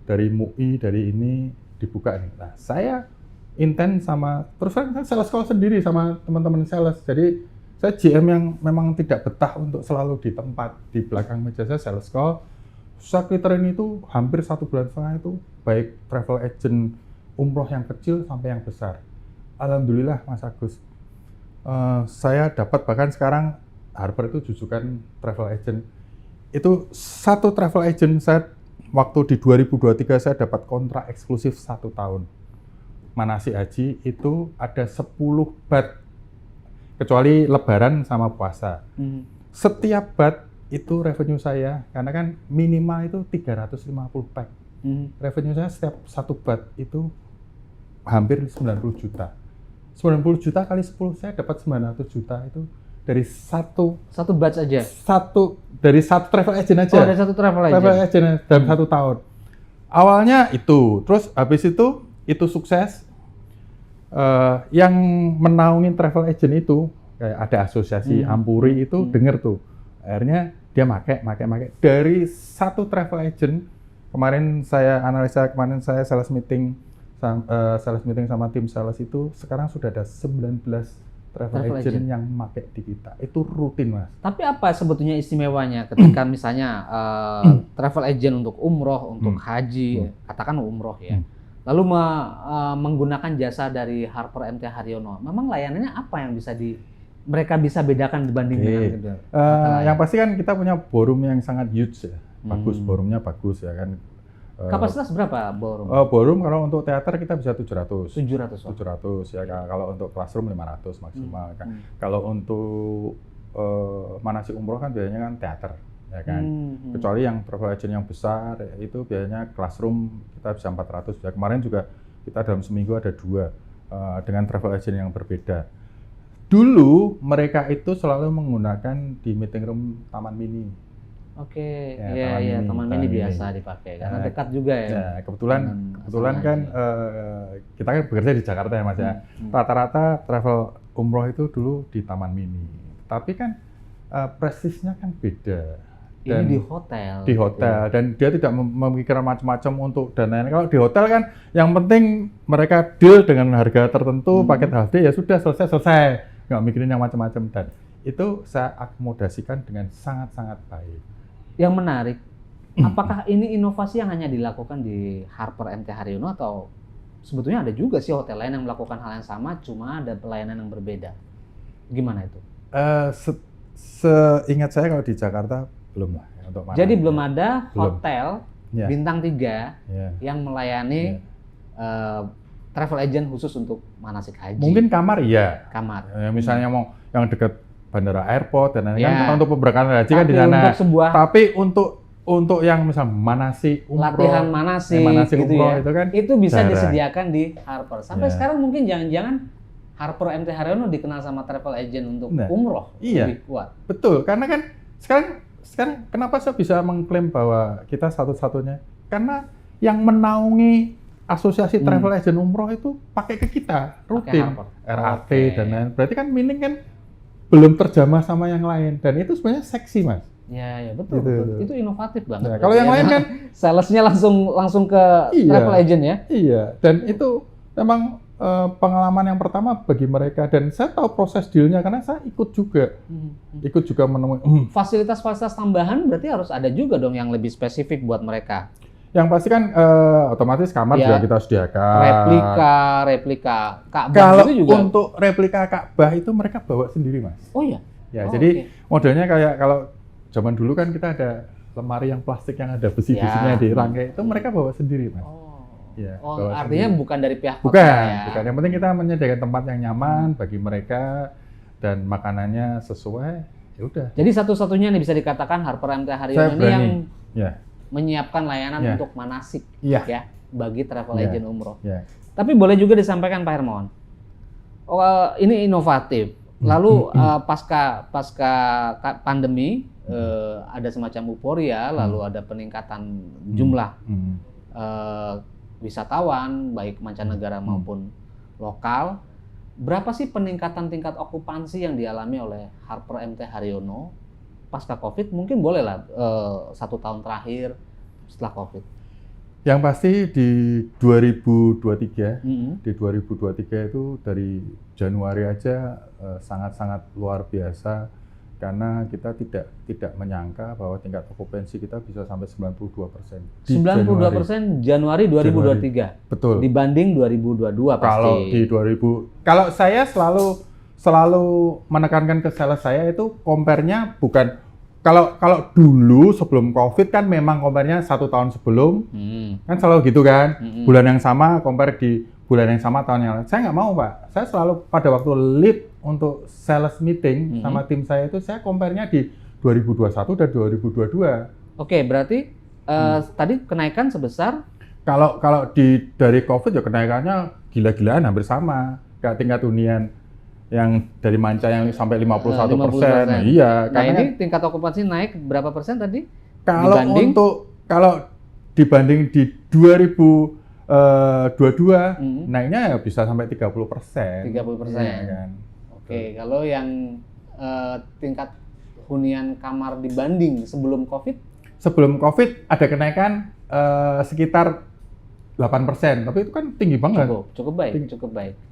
dari MUI, dari ini dibuka nih. Nah, saya intens sama, terus saya sales call sendiri sama teman-teman sales. Jadi Saya GM yang memang tidak betah untuk selalu di tempat di belakang meja saya sales call. Saya train itu hampir 1,5 bulan itu baik travel agent umroh yang kecil sampai yang besar. Alhamdulillah Mas Agus. Saya dapat bahkan sekarang Harper itu jujukan travel agent. Itu satu travel agent saya waktu di 2023 saya dapat kontrak eksklusif 1 tahun. Manasik haji itu ada 10 bat kecuali lebaran sama puasa. Setiap bat itu revenue saya, karena kan minimal itu 350 pack. Revenue saya setiap satu bat itu hampir 90 juta. 90 juta kali 10 saya dapat 900 juta itu dari satu batch aja. Dari satu travel agent aja. Oh, dari satu travel agent dalam 1 tahun. Awalnya itu, terus habis itu sukses. Yang menaungin travel agent itu kayak ada asosiasi Ampuri itu denger tuh. Akhirnya dia make dari satu travel agent. Kemarin saya analisa, saya sales meeting sama tim sales itu sekarang sudah ada 19 travel agent yang make di kita. Itu rutin, Mas. Tapi apa sebetulnya istimewanya ketika misalnya travel agent untuk umroh, untuk haji, katakan umroh ya. Lalu menggunakan jasa dari Harper MT Haryono. Memang layanannya apa yang mereka bisa bedakan dibanding dengan yang pasti kan kita punya ballroom yang sangat huge ya. Bagus, ballroomnya bagus ya kan. Kapasitas berapa ballroom? Ballroom kalau untuk teater kita bisa 700 ya. Kalau untuk classroom 500 maksimal kan. Kalau untuk manasik umroh kan biasanya kan teater ya kan. Kecuali yang travel agent yang besar itu biasanya classroom kita bisa 400 ya. Kemarin juga kita dalam seminggu ada 2 dengan travel agent yang berbeda. Dulu mereka itu selalu menggunakan di meeting room Taman Mini. Oke, iya, Taman Mini biasa dipakai karena dekat juga ya. Ya kebetulan kan kita kan bekerja di Jakarta ya Mas ya. Rata-rata travel umroh itu dulu di Taman Mini. Tapi kan prestisnya kan beda. Dan ini di hotel dan dia tidak memikirkan macam-macam untuk dan lain-lain. Kalau di hotel kan yang penting mereka deal dengan harga tertentu, paket HD ya sudah selesai, nggak mikirin yang macam-macam, dan itu saya akomodasikan dengan sangat-sangat baik. Yang menarik, apakah ini inovasi yang hanya dilakukan di Harper MT Haryono atau sebetulnya ada juga sih hotel lain yang melakukan hal yang sama, cuma ada pelayanan yang berbeda? Gimana itu? Seingat saya kalau di Jakarta belum lah ya, untuk mana. Jadi belum ada hotel bintang 3 yang melayani travel agent khusus untuk manasik haji. Mungkin kamar iya. Kamar. Misalnya mau yang dekat bandara airport dan lain-lain kan untuk pemberangkatan haji kan di sana. Tapi untuk yang misal manasik umroh, latihan manasik gitu umroh, ya. Itu bisa disediakan di Harper. Sampai sekarang mungkin jangan-jangan Harper MT Haryono dikenal sama travel agent untuk umroh lebih kuat. Betul, karena kan sekarang kenapa saya bisa mengklaim bahwa kita satu-satunya? Karena yang menaungi asosiasi travel agent umroh itu pakai ke kita rutin, RAT dan lain. Berarti kan meaning kan belum terjamah sama yang lain, dan itu sebenarnya seksi, Mas. Ya betul, betul. Itu inovatif banget. Kalau yang lain kan salesnya langsung ke travel agent ya. Iya, dan itu memang pengalaman yang pertama bagi mereka, dan saya tahu proses dealnya karena saya ikut juga menemui fasilitas-fasilitas tambahan. Berarti harus ada juga dong yang lebih spesifik buat mereka. Yang pasti kan otomatis kamar juga kita sediakan. Replika Ka'bah. Kalau itu juga untuk replika Ka'bah itu mereka bawa sendiri, Mas. Oh iya. Jadi modelnya kayak kalau zaman dulu kan kita ada lemari yang plastik yang ada besi-besinya di rangkai, itu mereka bawa sendiri, Mas. Artinya sendiri. Bukan dari pihak hotel ya? Bukan. Yang penting kita menyediakan tempat yang nyaman bagi mereka dan makanannya sesuai. Ya udah. Jadi satu-satunya nih bisa dikatakan Harper MT Haryono ini yang menyiapkan layanan untuk manasik ya bagi travel agent umroh. Tapi boleh juga disampaikan Pak Hermawan. Ini inovatif. Lalu pasca pandemi ada semacam euforia, lalu ada peningkatan jumlah wisatawan baik mancanegara maupun lokal. Berapa sih peningkatan tingkat okupansi yang dialami oleh Harper MT Haryono pasca Covid? Mungkin boleh lah 1 tahun terakhir setelah Covid. Yang pasti di 2023, di 2023 itu dari Januari aja sangat-sangat luar biasa karena kita tidak menyangka bahwa tingkat okupansi kita bisa sampai 92%. 92% Januari 2023. Betul. Dibanding 2022 pasti. Kalau saya selalu menekankan ke sales saya itu compare-nya bukan kalau dulu sebelum COVID kan memang compare-nya 1 tahun sebelum, kan selalu gitu kan, bulan yang sama compare di bulan yang sama tahun yang lalu. Saya nggak mau Pak, saya selalu pada waktu lead untuk sales meeting sama tim saya itu saya compare-nya di 2021 dan 2022. Oke, berarti tadi kenaikan sebesar? Kalau dari COVID ya kenaikannya gila-gilaan hampir sama, kayak tingkat hunian yang dari manca yang sampai 51%. Nah, iya. Nah, ini tingkat okupansi naik berapa persen tadi? Kalau dibanding di 2022, naiknya ya bisa sampai 30%. 30%. Ya, kan? Oke, kalau yang tingkat hunian kamar dibanding sebelum COVID? Sebelum COVID ada kenaikan sekitar 8%, tapi itu kan tinggi banget. Cukup baik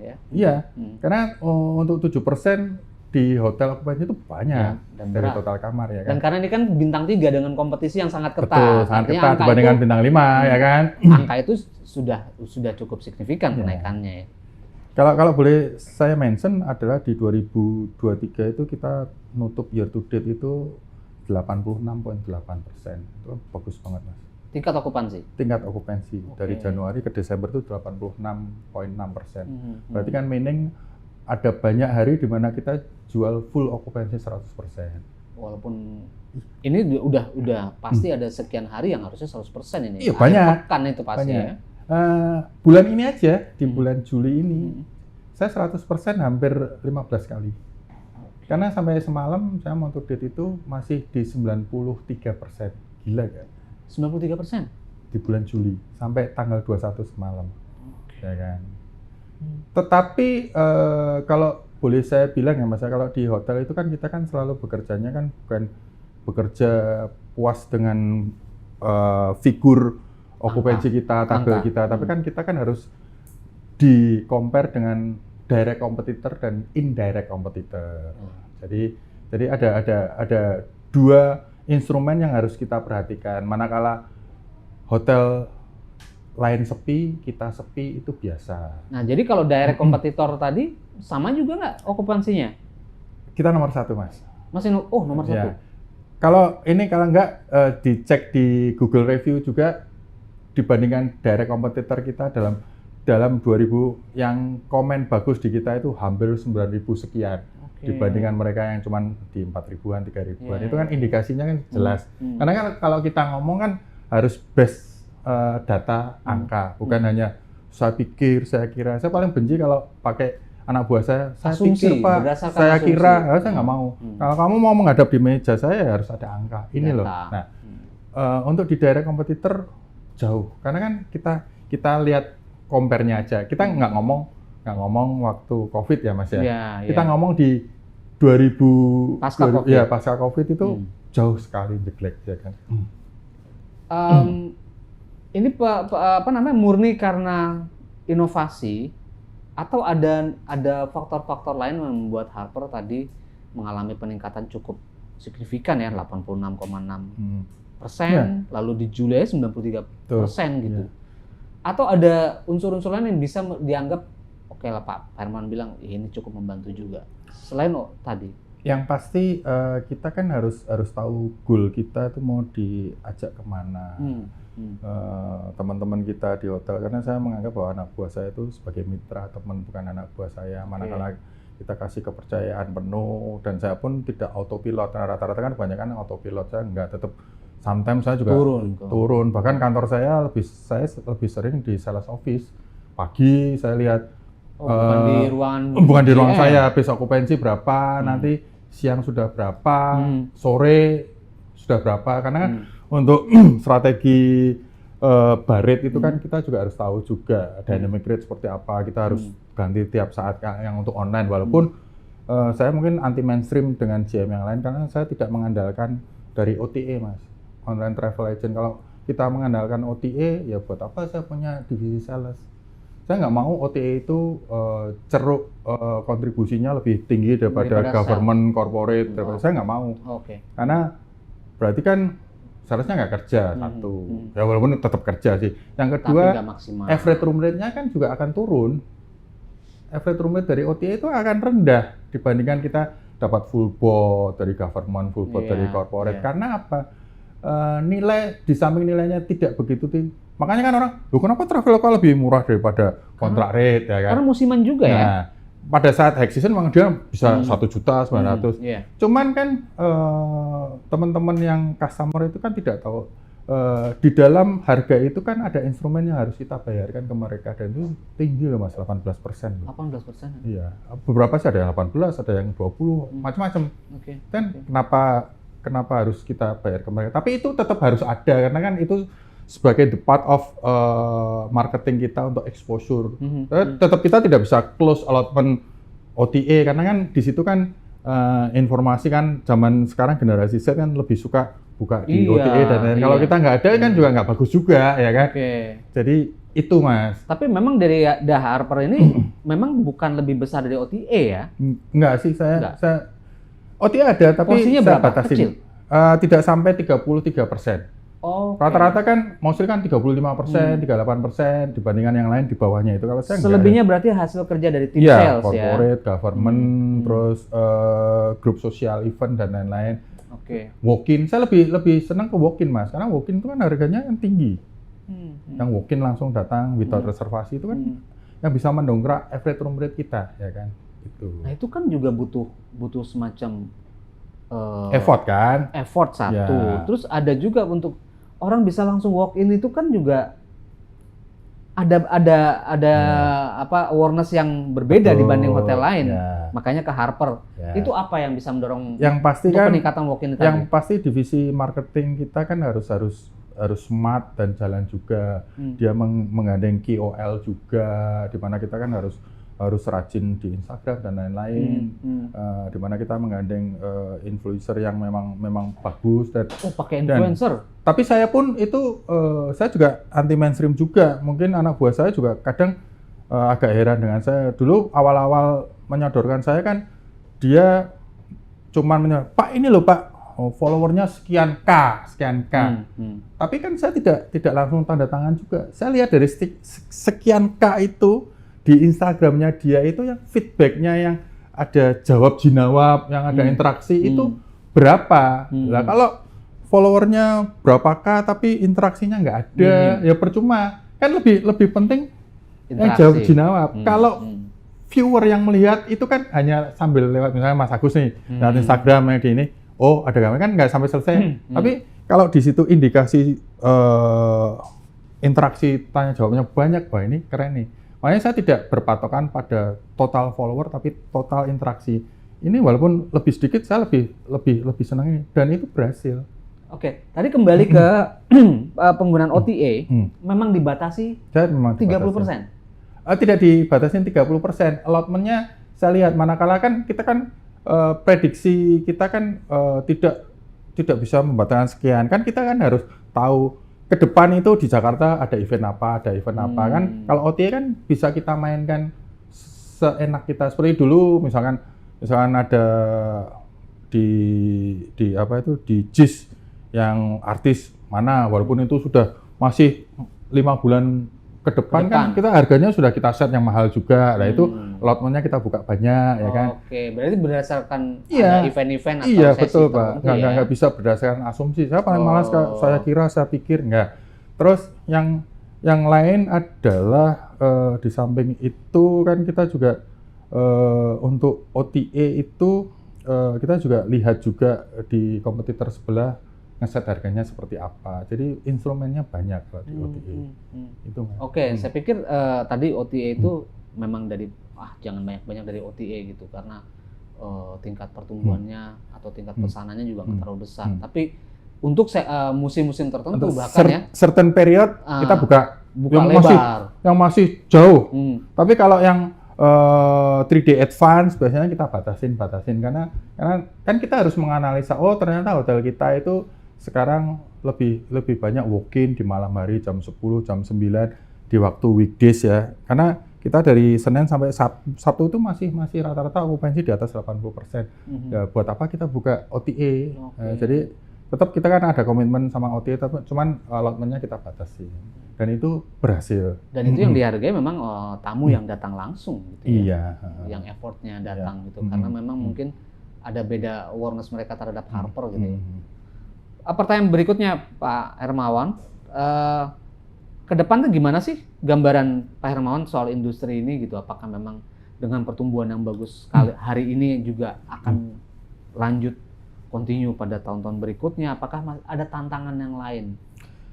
ya. Iya, karena untuk 7% di hotel okupansi itu banyak dan dari total kamar ya kan. Dan karena ini kan bintang 3 dengan kompetisi yang sangat ketat. Betul, sangat ketat dibandingkan bintang 5 ya kan. Angka itu sudah cukup signifikan kenaikannya ya. Kalau boleh saya mention adalah di 2023 itu kita nutup year to date itu 86,8%. Itu bagus banget Mas. Tingkat okupansi? Tingkat okupansi. Dari Januari ke Desember itu 86,6%. Berarti kan meaning ada banyak hari di mana kita jual full okupansi 100%. Walaupun ini udah pasti ada sekian hari yang harusnya 100% ini. Iya, banyak. Pekan itu pasti banyak. Ya. Bulan ini aja, di bulan Juli ini, saya 100% hampir 15 kali. Karena sampai semalam saya mau date itu masih di 93%. Gila kan? 93%? Di bulan Juli, sampai tanggal 21 semalam. Ya kan? Tetapi kalau boleh saya bilang ya Mas, kalau di hotel itu kan kita kan selalu bekerjanya kan bukan bekerja puas dengan figur okupansi kita, tabel kita, tapi kan kita kan harus di-compare dengan direct competitor dan indirect competitor. Jadi ada dua instrumen yang harus kita perhatikan. Manakala hotel lain sepi, kita sepi itu biasa. Nah, jadi kalau direct kompetitor tadi sama juga nggak okupansinya? Kita nomor 1 Mas. Masih nomor 1. Ya. Kalau nggak dicek di Google Review juga dibandingkan direct kompetitor kita dalam 2000 yang komen bagus di kita itu hampir 9.000 sekian. Dibandingkan mereka yang cuma di 4.000-an, 3.000-an. Itu kan indikasinya kan jelas. Karena kan kalau kita ngomong kan harus base data angka, bukan hanya saya pikir, saya kira. Saya paling benci kalau pakai anak buah saya pikir Pak, saya kira, saya nggak mau. Kalau kamu mau menghadap di meja saya ya harus ada angka. Ini loh. Nah, untuk di direct kompetitor jauh. Karena kan kita lihat compare-nya aja. Kita nggak ngomong waktu COVID ya Mas ya. Kita ngomong di 2000 pasca COVID itu jauh sekali jelek ya kan. Ini murni karena inovasi atau ada faktor-faktor lain yang membuat Harper tadi mengalami peningkatan cukup signifikan ya 86,6%, lalu di Juli 93% gitu. Atau ada unsur-unsur lain yang bisa dianggap oke lah Pak Herman bilang ini cukup membantu juga. Selain tadi. Yang pasti kita kan harus tahu goal kita itu mau diajak kemana. Teman-teman kita di hotel, karena saya menganggap bahwa anak buah saya itu sebagai mitra teman, bukan anak buah saya. Manakala kita kasih kepercayaan penuh dan saya pun tidak autopilot. Nah, rata-rata kan kebanyakan autopilot, saya enggak, tetap sometimes saya juga turun. Bahkan kantor saya lebih sering di sales office. Pagi saya lihat bukan di ruang saya, habis okupansi berapa, nanti siang sudah berapa, sore sudah berapa. Karena untuk strategi baret itu kan kita juga harus tahu juga dynamic rate seperti apa. Kita harus ganti tiap saat yang untuk online. Walaupun saya mungkin anti mainstream dengan GM yang lain karena saya tidak mengandalkan dari OTA Mas, online travel agent. kita mengandalkan OTA, ya buat apa saya punya divisi sales? Saya nggak mau OTA itu ceruk kontribusinya lebih tinggi daripada government, corporate, saya nggak mau. Karena berarti kan salesnya nggak kerja, satu. Ya walaupun tetap kerja sih. Yang kedua, average room rate-nya kan juga akan turun. Average room rate dari OTA itu akan rendah dibandingkan kita dapat full board dari government, full board dari corporate. Karena apa? Nilai, di samping nilainya tidak begitu tinggi. Makanya kan orang, loh kenapa Traveloka lebih murah daripada kontrak rate, ya kan? Karena musiman juga ya. Pada saat high season memang dia bisa 1.900.000. Cuman kan teman-teman yang customer itu kan tidak tahu di dalam harga itu kan ada instrumen yang harus kita bayarkan ke mereka, dan itu tinggi loh Mas, 18%. 18%? Iya, beberapa sih ada yang 18, ada yang 20, macam-macam. Kan kenapa harus kita bayar ke mereka? Tapi itu tetap harus ada, karena kan itu sebagai the part of marketing kita untuk exposure. Tetap kita tidak bisa close allotment OTA, karena kan di situ kan informasi kan zaman sekarang generasi Z kan lebih suka buka di OTA dan lain-lain. Kalau kita nggak ada kan juga nggak bagus juga, ya kan? Jadi itu Mas. Tapi memang dari The Harper ini memang bukan lebih besar dari OTA ya? Enggak sih, saya OTA ada, tapi porsinya berapa? Kecil? Tidak sampai 33%. Rata-rata kan mostly kan 35%, 38% dibandingkan yang lain di bawahnya itu. Kalau saya selebihnya berarti hasil kerja dari tim sales corporate, government, terus grup sosial, event dan lain-lain. Walk-in, saya lebih senang ke walk-in Mas, karena walk-in itu kan harganya yang tinggi. Yang walk-in langsung datang without reservasi itu kan yang bisa mendongkrak average room rate kita, ya kan? Itu. Nah itu kan juga butuh semacam effort kan? Effort satu. Terus ada juga untuk orang bisa langsung walk in itu kan juga ada awareness yang berbeda dibanding hotel lain. Makanya ke Harper. Itu apa yang bisa mendorong peningkatan walk in tadi? Yang pasti divisi marketing kita kan harus smart dan jalan juga. Dia menggandeng KOL juga, di mana kita kan harus rajin di Instagram dan lain-lain, di mana kita menggandeng influencer yang memang bagus dan pakai influencer. Tapi saya pun itu saya juga anti mainstream juga. Mungkin anak buah saya juga kadang agak heran dengan saya. Dulu awal-awal menyodorkan saya kan dia cuman Pak ini loh Pak, followernya sekian K. Tapi kan saya tidak langsung tanda tangan juga. Saya lihat dari sekian K itu di Instagramnya dia itu yang feedbacknya yang ada jawab-jinawab, yang ada interaksi itu berapa? Lah kalau followernya berapa K tapi interaksinya nggak ada, ya percuma. Kan lebih penting yang jawab-jinawab. Kalau viewer yang melihat itu kan hanya sambil lewat, misalnya Mas Agus nih, lewat Instagram kayak gini, oh ada gambar kan nggak sampai selesai. Tapi kalau di situ indikasi interaksi tanya jawabnya banyak, wah ini keren nih. Makanya saya tidak berpatokan pada total follower, tapi total interaksi. Ini walaupun lebih sedikit, saya lebih senang, dan itu berhasil. Tadi kembali ke penggunaan OTA, memang dibatasi 30%? Tidak dibatasi 30%. Allotment-nya saya lihat, manakala kan kita kan prediksi kita kan tidak bisa membatalkan sekian. Kan kita kan harus tahu ke depan itu di Jakarta ada event apa kan. Kalau OTA kan bisa kita mainkan seenak kita, seperti dulu misalkan ada di JIS yang artis mana, walaupun itu sudah masih 5 bulan ke depan kan kita harganya sudah kita set yang mahal juga. Nah itu allotment-nya kita buka banyak, ya kan. Berarti berdasarkan ada event-event atau sesi betul Pak. Nggak bisa berdasarkan asumsi. Saya paling malas saya pikir enggak. Terus yang lain adalah di samping itu kan kita juga untuk OTA itu kita juga lihat juga di kompetitor sebelah ngeset harganya seperti apa. Jadi instrumennya banyak kalau di OTA. Itu. Saya pikir tadi OTA itu memang dari jangan banyak-banyak dari OTA gitu, karena tingkat pertumbuhannya atau tingkat pesanannya juga nggak terlalu besar. Tapi untuk musim-musim tertentu untuk bahkan certain period kita buka yang lebar, yang masih jauh. Tapi kalau yang 3D advance biasanya kita batasin karena kan kita harus menganalisa, ternyata hotel kita itu sekarang lebih banyak walk-in di malam hari jam 10, jam 9 di waktu weekdays ya. Karena kita dari Senin sampai Sabtu itu masih rata-rata okupansi di atas 80%. Ya, buat apa kita buka OTA? Jadi tetap kita kan ada komitmen sama OTA, cuman allotment-nya kita batasi. Dan itu berhasil. Dan itu yang dihargai memang tamu yang datang langsung gitu ya. Yang effortnya datang gitu. Karena memang mungkin ada beda awareness mereka terhadap Harper gitu ya. Pertanyaan berikutnya Pak Hermawan, ke depan tuh gimana sih gambaran Pak Hermawan soal industri ini gitu? Apakah memang dengan pertumbuhan yang bagus hari ini juga akan lanjut continue pada tahun-tahun berikutnya? Apakah ada tantangan yang lain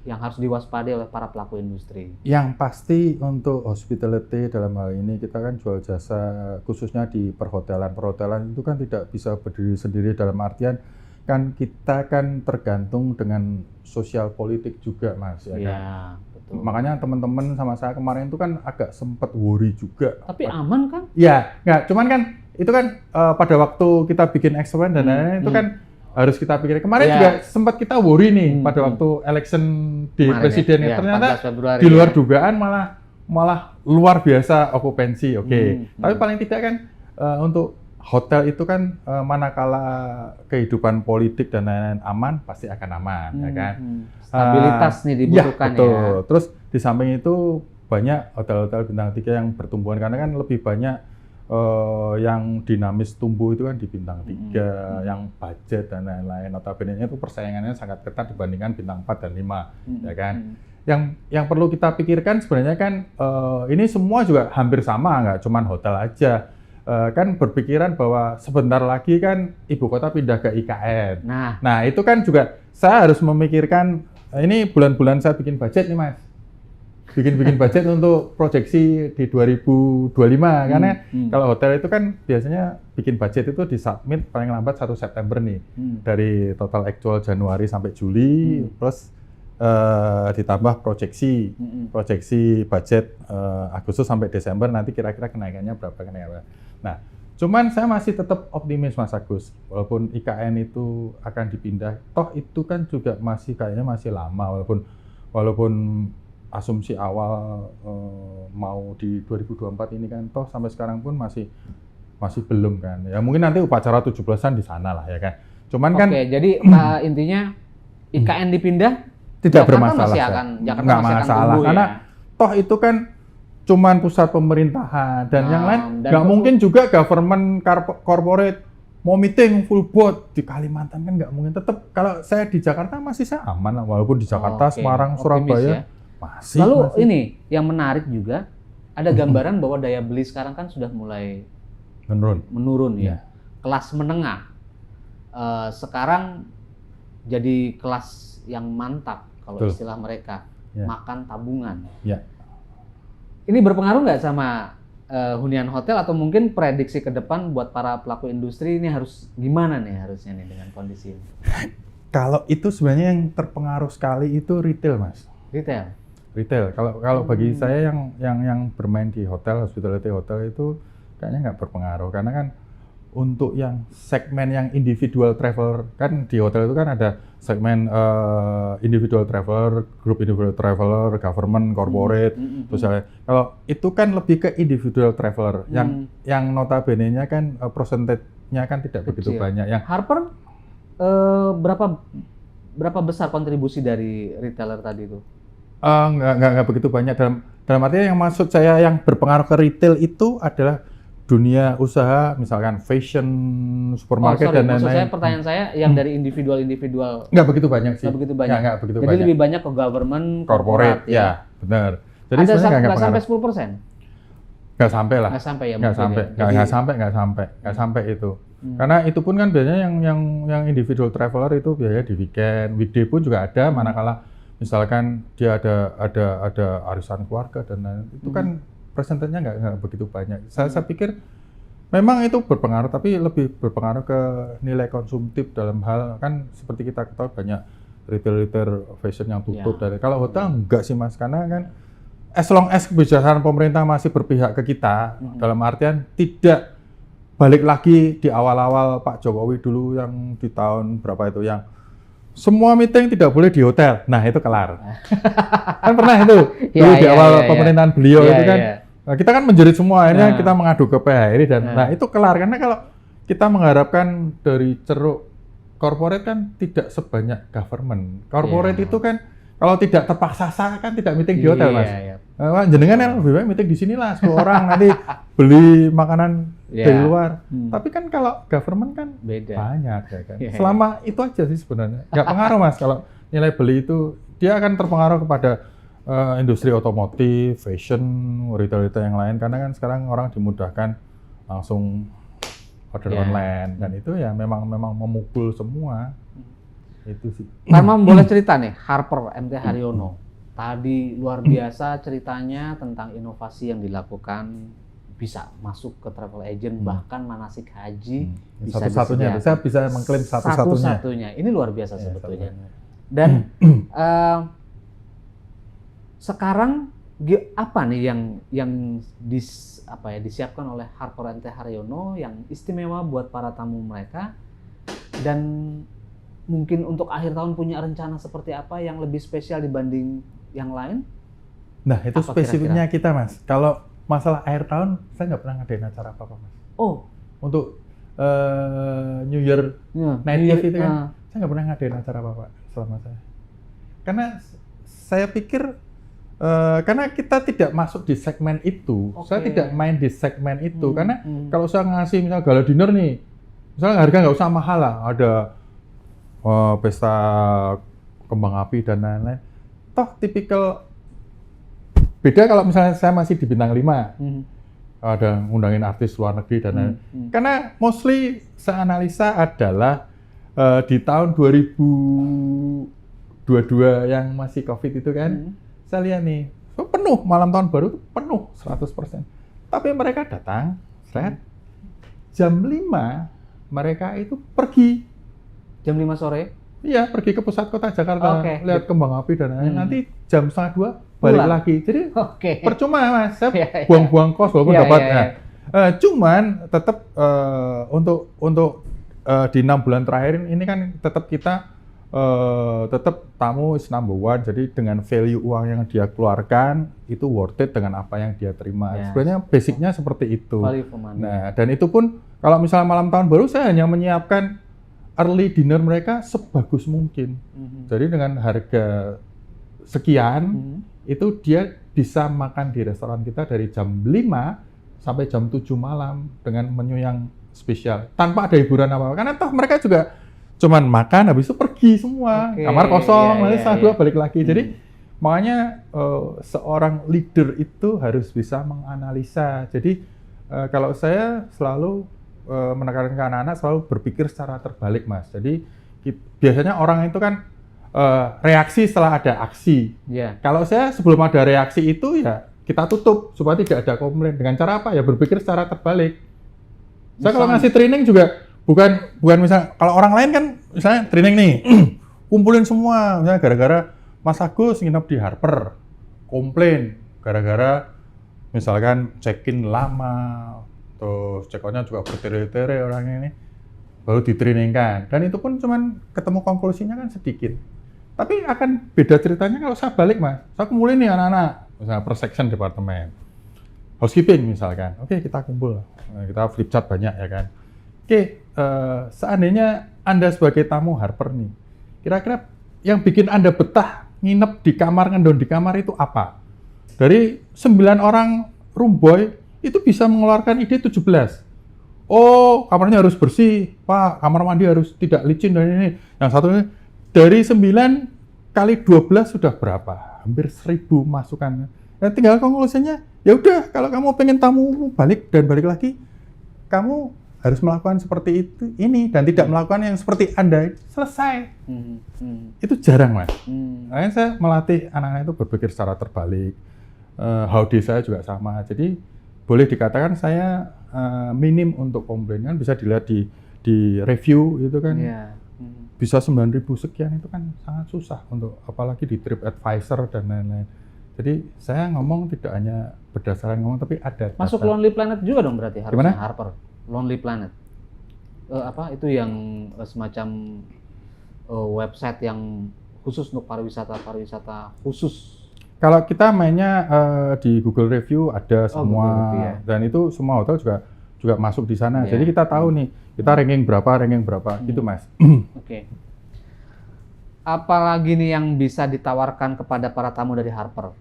yang harus diwaspadai oleh para pelaku industri? Yang pasti untuk hospitality dalam hal ini kita kan jual jasa khususnya di perhotelan. Perhotelan itu kan tidak bisa berdiri sendiri dalam artian kan kita kan tergantung dengan sosial politik juga Mas ya kan. Betul. Makanya teman-teman sama saya kemarin itu kan agak sempat worry juga. Tapi aman kan? Ya, nggak. Cuman kan itu kan pada waktu kita bikin eksperimen dan lain-lain itu kan harus kita pikir. Kemarin juga sempat kita worry nih pada waktu election di presiden ternyata di luar dugaan malah luar biasa okupansi. Tapi paling tidak kan untuk hotel itu kan manakala kehidupan politik dan lain-lain aman pasti akan aman ya kan. Stabilitas nih dibutuhkan betul. Ya. Terus di samping itu banyak hotel-hotel bintang 3 yang bertumbuhan karena kan lebih banyak yang dinamis tumbuh itu kan di bintang 3, yang budget dan lain-lain. Notabene itu persaingannya sangat ketat dibandingkan bintang 4 dan 5, ya kan. Yang perlu kita pikirkan sebenarnya kan ini semua juga hampir sama, nggak cuman hotel aja. Kan berpikiran bahwa sebentar lagi kan ibu kota pindah ke IKN. Nah itu kan juga saya harus memikirkan ini bulan-bulan saya bikin budget nih Mas. Bikin budget untuk proyeksi di 2025 karena kalau hotel itu kan biasanya bikin budget itu disubmit paling lambat 1 September nih dari total actual Januari sampai Juli terus ditambah proyeksi budget Agustus sampai Desember nanti kira-kira kenaikannya berapa. Nah cuman saya masih tetap optimis Mas Agus walaupun IKN itu akan dipindah toh itu kan juga kayaknya masih lama walaupun asumsi awal mau di 2024 ini kan toh sampai sekarang pun masih belum kan ya mungkin nanti upacara 17-an di sana lah ya kan cuman kan jadi intinya IKN dipindah tidak bermasalah Jakarta nggak masih masalah akan tumbuh, karena toh itu kan cuman pusat pemerintahan dan yang lain nggak mungkin juga government corporate mau meeting full board di Kalimantan kan nggak mungkin tetap kalau saya di Jakarta masih saya aman lah walaupun di Jakarta Semarang Surabaya masih. Lalu ini yang menarik juga ada gambaran bahwa daya beli sekarang kan sudah mulai menurun ya. Kelas menengah sekarang jadi kelas yang mantap kalau istilah mereka makan tabungan. Ini berpengaruh nggak sama hunian hotel atau mungkin prediksi ke depan buat para pelaku industri ini harus gimana nih harusnya nih dengan kondisi ini? Kalau itu sebenarnya yang terpengaruh sekali itu retail Mas. Retail. Kalau bagi saya yang bermain di hotel, hospitality hotel itu kayaknya nggak berpengaruh karena kan untuk yang segmen yang individual traveler kan di hotel itu kan ada segmen individual traveler, grup individual traveler, government, corporate, terus kalau itu kan lebih ke individual traveler yang notabene-nya kan persentasenya kan tidak begitu banyak. Yang Harper berapa besar kontribusi dari retailer tadi itu? Nggak begitu banyak dalam artinya yang maksud saya yang berpengaruh ke retail itu adalah dunia usaha misalkan fashion supermarket dan lain-lain. Pertanyaan saya yang dari individual nggak begitu banyak sih. Nggak begitu banyak. Nggak begitu Jadi banyak. lebih banyak ke government, corporate ya benar. Jadi ada nggak sampai 10%? Nggak sampai lah. Nggak sampai itu. Karena itu pun kan biasanya yang individual traveler itu biasanya di weekend, weekday pun juga ada manakala misalkan dia ada arisan keluarga dan lain itu kan persentasenya nggak begitu banyak. Saya pikir memang itu berpengaruh tapi lebih berpengaruh ke nilai konsumtif dalam hal kan seperti kita ketahui banyak retail fashion yang tutup dan kalau hotel enggak sih Mas karena kan as long as kebijakan pemerintah masih berpihak ke kita dalam artian tidak balik lagi di awal-awal Pak Jokowi dulu yang di tahun berapa itu yang semua meeting tidak boleh di hotel. Nah, itu kelar. Kan pernah itu dulu di awal pemerintahan beliau itu kan. Nah, kita kan menjerit semua, akhirnya kita mengadu ke PHRI dan nah itu kelar. Karena kalau kita mengharapkan dari ceruk corporate kan tidak sebanyak government. Corporate itu kan kalau tidak terpaksa kan tidak meeting di hotel, Mas. Jenengan kan lebih baik meeting di sinilah 10 orang nanti beli makanan dari luar. Tapi kan kalau government kan beda. Banyak ya kan. Selama itu aja sih sebenarnya. Nggak pengaruh, Mas, kalau nilai beli itu dia akan terpengaruh kepada industri otomotif, fashion, retail-retail yang lain karena kan sekarang orang dimudahkan langsung order online dan itu ya memang memukul semua. Itu sih. Mas boleh cerita nih Harper MT Haryono. Tadi luar biasa ceritanya tentang inovasi yang dilakukan, bisa masuk ke travel agent bahkan manasik haji bisa satu-satunya. Saya bisa mengklaim satu-satunya. Ini luar biasa sebetulnya. Dan sekarang apa nih yang disiapkan oleh Harper MT Haryono yang istimewa buat para tamu mereka, dan mungkin untuk akhir tahun punya rencana seperti apa yang lebih spesial dibanding yang lain? Nah, itu apa spesifiknya kira-kira kita, Mas. Kalau masalah akhir tahun, saya nggak pernah ngadain acara apa-apa, Mas. Oh. Untuk New Year Night Eve itu kan, saya nggak pernah ngadain acara apa-apa selama saya. Karena saya pikir, karena kita tidak masuk di segmen itu, saya tidak main di segmen itu. Karena kalau saya ngasih misalnya gala dinner nih, misalnya harga nggak usah mahal lah, ada pesta kembang api dan lain-lain. Toh tipikal beda kalau misalnya saya masih di bintang 5, ada ngundangin artis luar negeri dan lain-lain. Karena mostly saya analisa adalah di tahun 2022 yang masih COVID itu kan, saya lihat nih, penuh malam tahun baru itu penuh 100%. Tapi mereka datang, jam 5 mereka itu pergi. Jam 5 sore? Iya, pergi ke pusat kota Jakarta, lihat kembang api dan lain-lain. Nanti jam 1:30 balik lagi. Jadi percuma, Mas, saya buang-buang kos walaupun dapat. Cuman tetap untuk di 6 bulan terakhir ini kan tetap kita tetap tamu is number one. Jadi dengan value uang yang dia keluarkan itu worth it dengan apa yang dia terima. Sebenarnya basicnya seperti itu. Nah, dan itu pun kalau misalnya malam tahun baru saya hanya menyiapkan early dinner mereka sebagus mungkin. Jadi dengan harga sekian, itu dia bisa makan di restoran kita dari jam 5 sampai jam 7 malam dengan menu yang spesial. Tanpa ada hiburan apa-apa. Karena toh mereka juga cuman makan, habis itu pergi semua. Kamar kosong, nanti setengah 2 balik lagi. Jadi makanya seorang leader itu harus bisa menganalisa. Jadi kalau saya selalu menekankan ke anak-anak selalu berpikir secara terbalik, Mas. Jadi biasanya orang itu kan reaksi setelah ada aksi. Kalau saya sebelum ada reaksi itu ya kita tutup supaya tidak ada komplain. Dengan cara apa? Ya berpikir secara terbalik. Saya kalau ngasih training juga bukan misalnya kalau orang lain kan misalnya training nih kumpulin semua misalnya gara-gara Mas Agus nginep di Harper, komplain gara-gara misalkan check-in lama. Terus check-out-nya juga bertele-tele orang ini baru ditrainingkan dan itu pun cuman ketemu konklusinya kan sedikit. Tapi akan beda ceritanya kalau saya balik, Mas. Saya kumpulin nih anak-anak, misalnya per section departemen, housekeeping misalkan. Oke, kita kumpul, kita flip chart banyak ya kan. Oke, seandainya Anda sebagai tamu Harper nih, kira-kira yang bikin Anda betah nginep di kamar, ngendon di kamar itu apa? Dari 9 orang room boy itu bisa mengeluarkan ide 17. Oh, kamarnya harus bersih, Pak. Kamar mandi harus tidak licin dan ini. Yang satu ini dari 9 kali 12 sudah berapa? Hampir 1000 masukan. Nah, tinggal konklusinya, ya udah kalau kamu pengen tamu balik lagi, kamu harus melakukan seperti ini dan tidak melakukan yang seperti Anda. Selesai. Itu jarang, Mas. Makanya saya melatih anak-anak itu berpikir secara terbalik. Howdy saya juga sama. Jadi boleh dikatakan saya minim untuk komplain, kan bisa dilihat di review itu kan bisa 9.000 sekian, itu kan sangat susah untuk apalagi di TripAdvisor dan lain-lain. Jadi saya ngomong tidak hanya berdasarkan ngomong tapi ada masuk data. Lonely Planet juga dong berarti harusnya. Harper Lonely Planet apa itu yang semacam website yang khusus untuk pariwisata khusus? Kalau kita mainnya di Google Review ada semua, Google Review, ya. dan itu semua hotel juga masuk di sana. Yeah. Jadi kita tahu nih, kita ranking berapa, gitu Mas. Oke. Apalagi nih yang bisa ditawarkan kepada para tamu dari Harper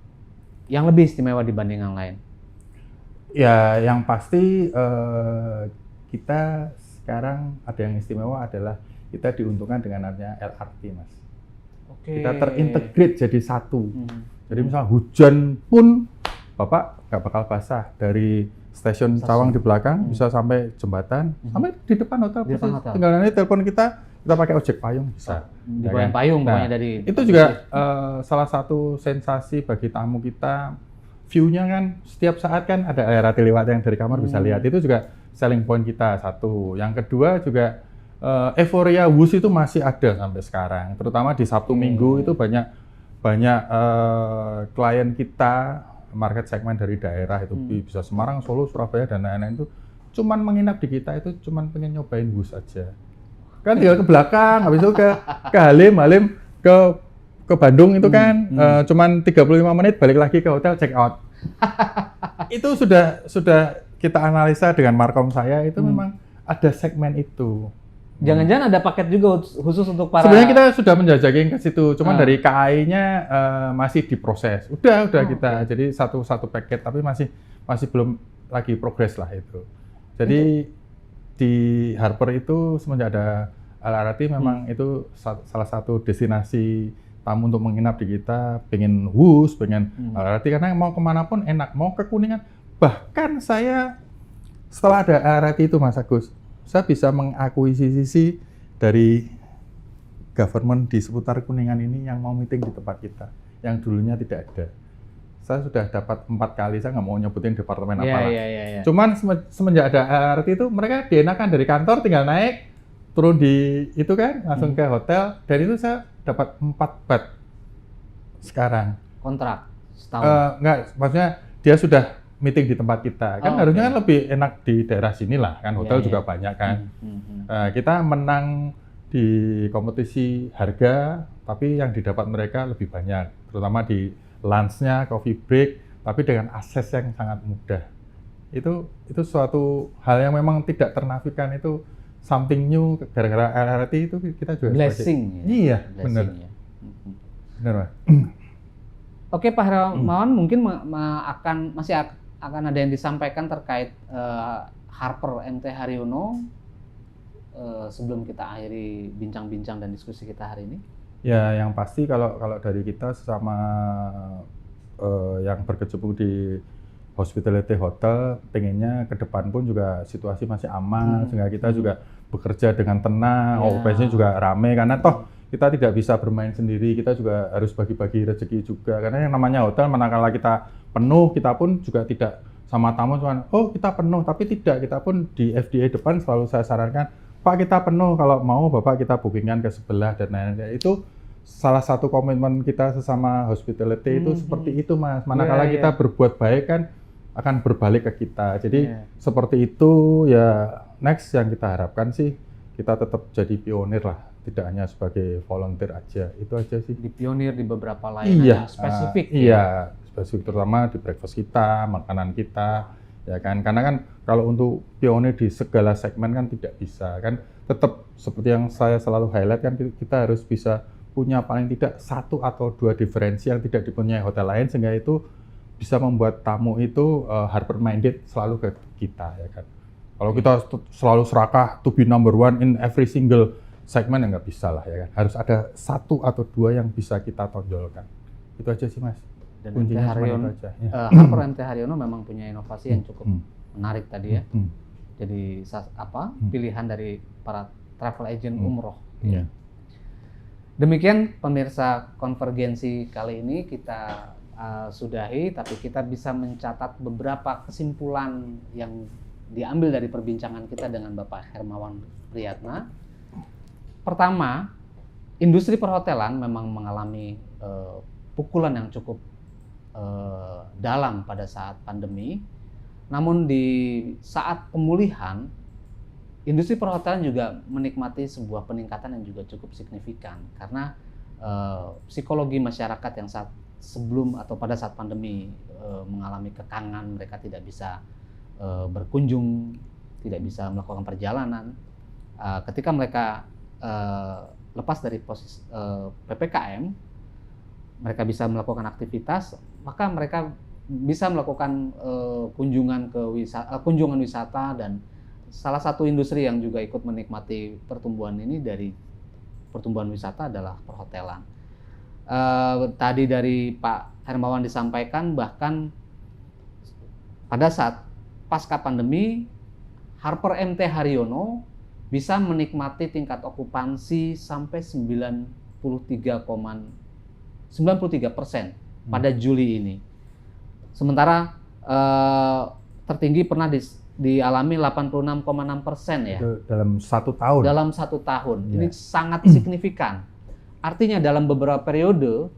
yang lebih istimewa dibanding yang lain? Ya, yang pasti kita sekarang ada yang istimewa adalah kita diuntungkan dengan adanya LRT, Mas. Oke. Kita terintegrate jadi satu. Jadi misal hujan pun Bapak nggak bakal basah dari stasiun Cawang di belakang bisa sampai jembatan, sampai di depan hotel. Tinggal nanti telepon kita pakai ojek payung bisa. Di bawah payung pokoknya dari. Itu juga salah satu sensasi bagi tamu kita. View-nya kan setiap saat kan ada LRT lewat yang dari kamar bisa lihat. Itu juga selling point kita satu. Yang kedua juga euforia WUS itu masih ada sampai sekarang. Terutama di Sabtu Minggu itu banyak klien kita market segmen dari daerah itu bisa Semarang, Solo, Surabaya dan lain-lain itu cuman menginap di kita itu cuman pengen nyobain WUS aja. Kan tinggal ke belakang, habis itu ke Halim ke Bandung itu kan cuman 35 menit balik lagi ke hotel check out. Itu sudah kita analisa dengan markom saya itu memang ada segmen itu. Jangan-jangan ada paket juga khusus untuk para. Sebenarnya kita sudah menjajaki ke situ, cuman dari KAI-nya masih diproses. Udah kita. Jadi satu paket tapi masih belum lagi progres lah itu. Jadi di Harper itu semenjak ada LRT memang itu salah satu destinasi tamu untuk menginap di kita, pengen WUS, pengen LRT karena mau kemanapun enak, mau ke Kuningan. Bahkan saya setelah ada LRT itu Mas Agus, saya bisa mengakuisisi dari government di seputar Kuningan ini yang mau meeting di tempat kita, yang dulunya tidak ada. Saya sudah dapat 4 kali, saya nggak mau nyebutin departemen apa lah. Cuman semenjak ada LRT itu mereka dienakan dari kantor tinggal naik, turun di itu kan, langsung ke hotel, dan itu saya dapat 4 bat sekarang. Kontrak setahun? Enggak, maksudnya dia sudah meeting di tempat kita. Kan harusnya kan lebih enak di daerah sini lah, kan hotel juga banyak kan. Kita menang di kompetisi harga, tapi yang didapat mereka lebih banyak, terutama di lunch-nya, coffee break, tapi dengan akses yang sangat mudah. Itu suatu hal yang memang tidak ternafikan, itu something new gara-gara LRT itu kita juga blessing. Iya, benar. Benar, Pak. Oke, Pak Hermawan, mungkin masih akan ada yang disampaikan terkait Harper MT Haryono sebelum kita akhiri bincang-bincang dan diskusi kita hari ini? Ya, yang pasti kalau dari kita sesama yang berkecimpung di hospitality hotel, pengennya ke depan pun juga situasi masih aman, sehingga kita juga bekerja dengan tenang, occupancy juga rame, karena toh kita tidak bisa bermain sendiri, kita juga harus bagi-bagi rezeki juga, karena yang namanya hotel, manakala kita penuh, kita pun juga tidak sama tamu cuma, oh kita penuh, tapi tidak, kita pun di FDA depan selalu saya sarankan, Pak kita penuh, kalau mau Bapak kita bookingkan ke sebelah dan lain-lain. Itu salah satu komitmen kita sesama hospitality itu seperti itu Mas, manakala kita berbuat baik kan akan berbalik ke kita, jadi seperti itu ya. Next yang kita harapkan sih kita tetap jadi pionir lah, tidak hanya sebagai volunteer aja, itu aja sih. Di pionir di beberapa layanan yang spesifik. Iya, spesifik terutama di breakfast kita, makanan kita, ya kan. Karena kan kalau untuk pionir di segala segmen kan tidak bisa, kan tetap seperti yang saya selalu highlight kan kita harus bisa punya paling tidak 1 atau 2 diferensi yang tidak dipunyai hotel lain, sehingga itu bisa membuat tamu itu Harper minded selalu ke kita, ya kan. Kalau kita selalu serakah to be number one in every single segmen, ya nggak bisa lah, ya kan. Harus ada 1 atau 2 yang bisa kita tonjolkan. Itu aja sih Mas. Dan Harper MT Haryono memang punya inovasi yang cukup menarik tadi ya. Jadi pilihan dari para travel agent umroh. Demikian pemirsa Konvergensi kali ini kita sudahi, tapi kita bisa mencatat beberapa kesimpulan yang diambil dari perbincangan kita dengan Bapak Hermawan Priyatna. Pertama, industri perhotelan memang mengalami pukulan yang cukup dalam pada saat pandemi. Namun di saat pemulihan, industri perhotelan juga menikmati sebuah peningkatan yang juga cukup signifikan karena psikologi masyarakat yang sebelum atau pada saat pandemi mengalami kekangan, mereka tidak bisa berkunjung, tidak bisa melakukan perjalanan. Ketika mereka lepas dari posisi PPKM, mereka bisa melakukan aktivitas, maka mereka bisa melakukan kunjungan wisata, dan salah satu industri yang juga ikut menikmati pertumbuhan ini dari pertumbuhan wisata adalah perhotelan. Tadi dari Pak Hermawan disampaikan bahkan pada saat pasca pandemi Harper MT Haryono bisa menikmati tingkat okupansi sampai 93% pada Juli ini. Sementara tertinggi pernah dialami 86,6% ya. Itu dalam 1 tahun. Dalam 1 tahun. Ya. Ini sangat signifikan. Artinya dalam beberapa periode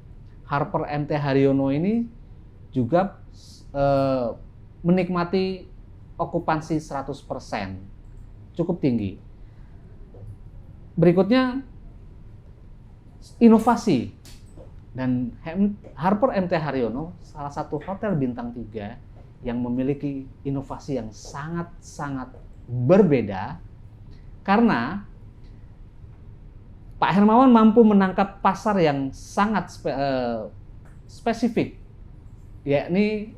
Harper MT Haryono ini juga menikmati okupansi 100%. Cukup tinggi. Berikutnya inovasi. Dan Harper MT Haryono salah satu hotel bintang 3 yang memiliki inovasi yang sangat-sangat berbeda karena Pak Hermawan mampu menangkap pasar yang sangat spesifik, yakni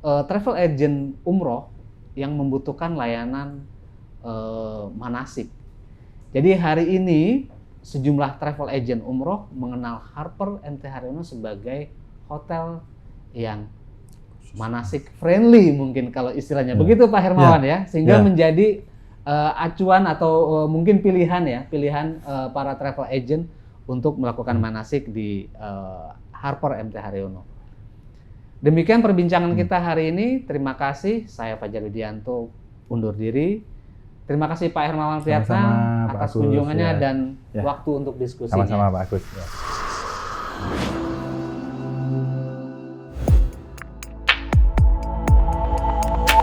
travel agent umroh yang membutuhkan layanan manasik. Jadi hari ini sejumlah travel agent umroh mengenal Harper MT Haryono sebagai hotel yang manasik friendly, mungkin kalau istilahnya begitu Pak Hermawan ya, sehingga menjadi acuan atau mungkin pilihan para travel agent untuk melakukan manasik di Harper MT Haryono. Demikian perbincangan kita hari ini. Terima kasih. Saya Fajar Widianto undur diri. Terima kasih Pak Hermawan Priyatna atas kunjungannya dan waktu untuk diskusinya. Sama-sama Pak Agus. Ya.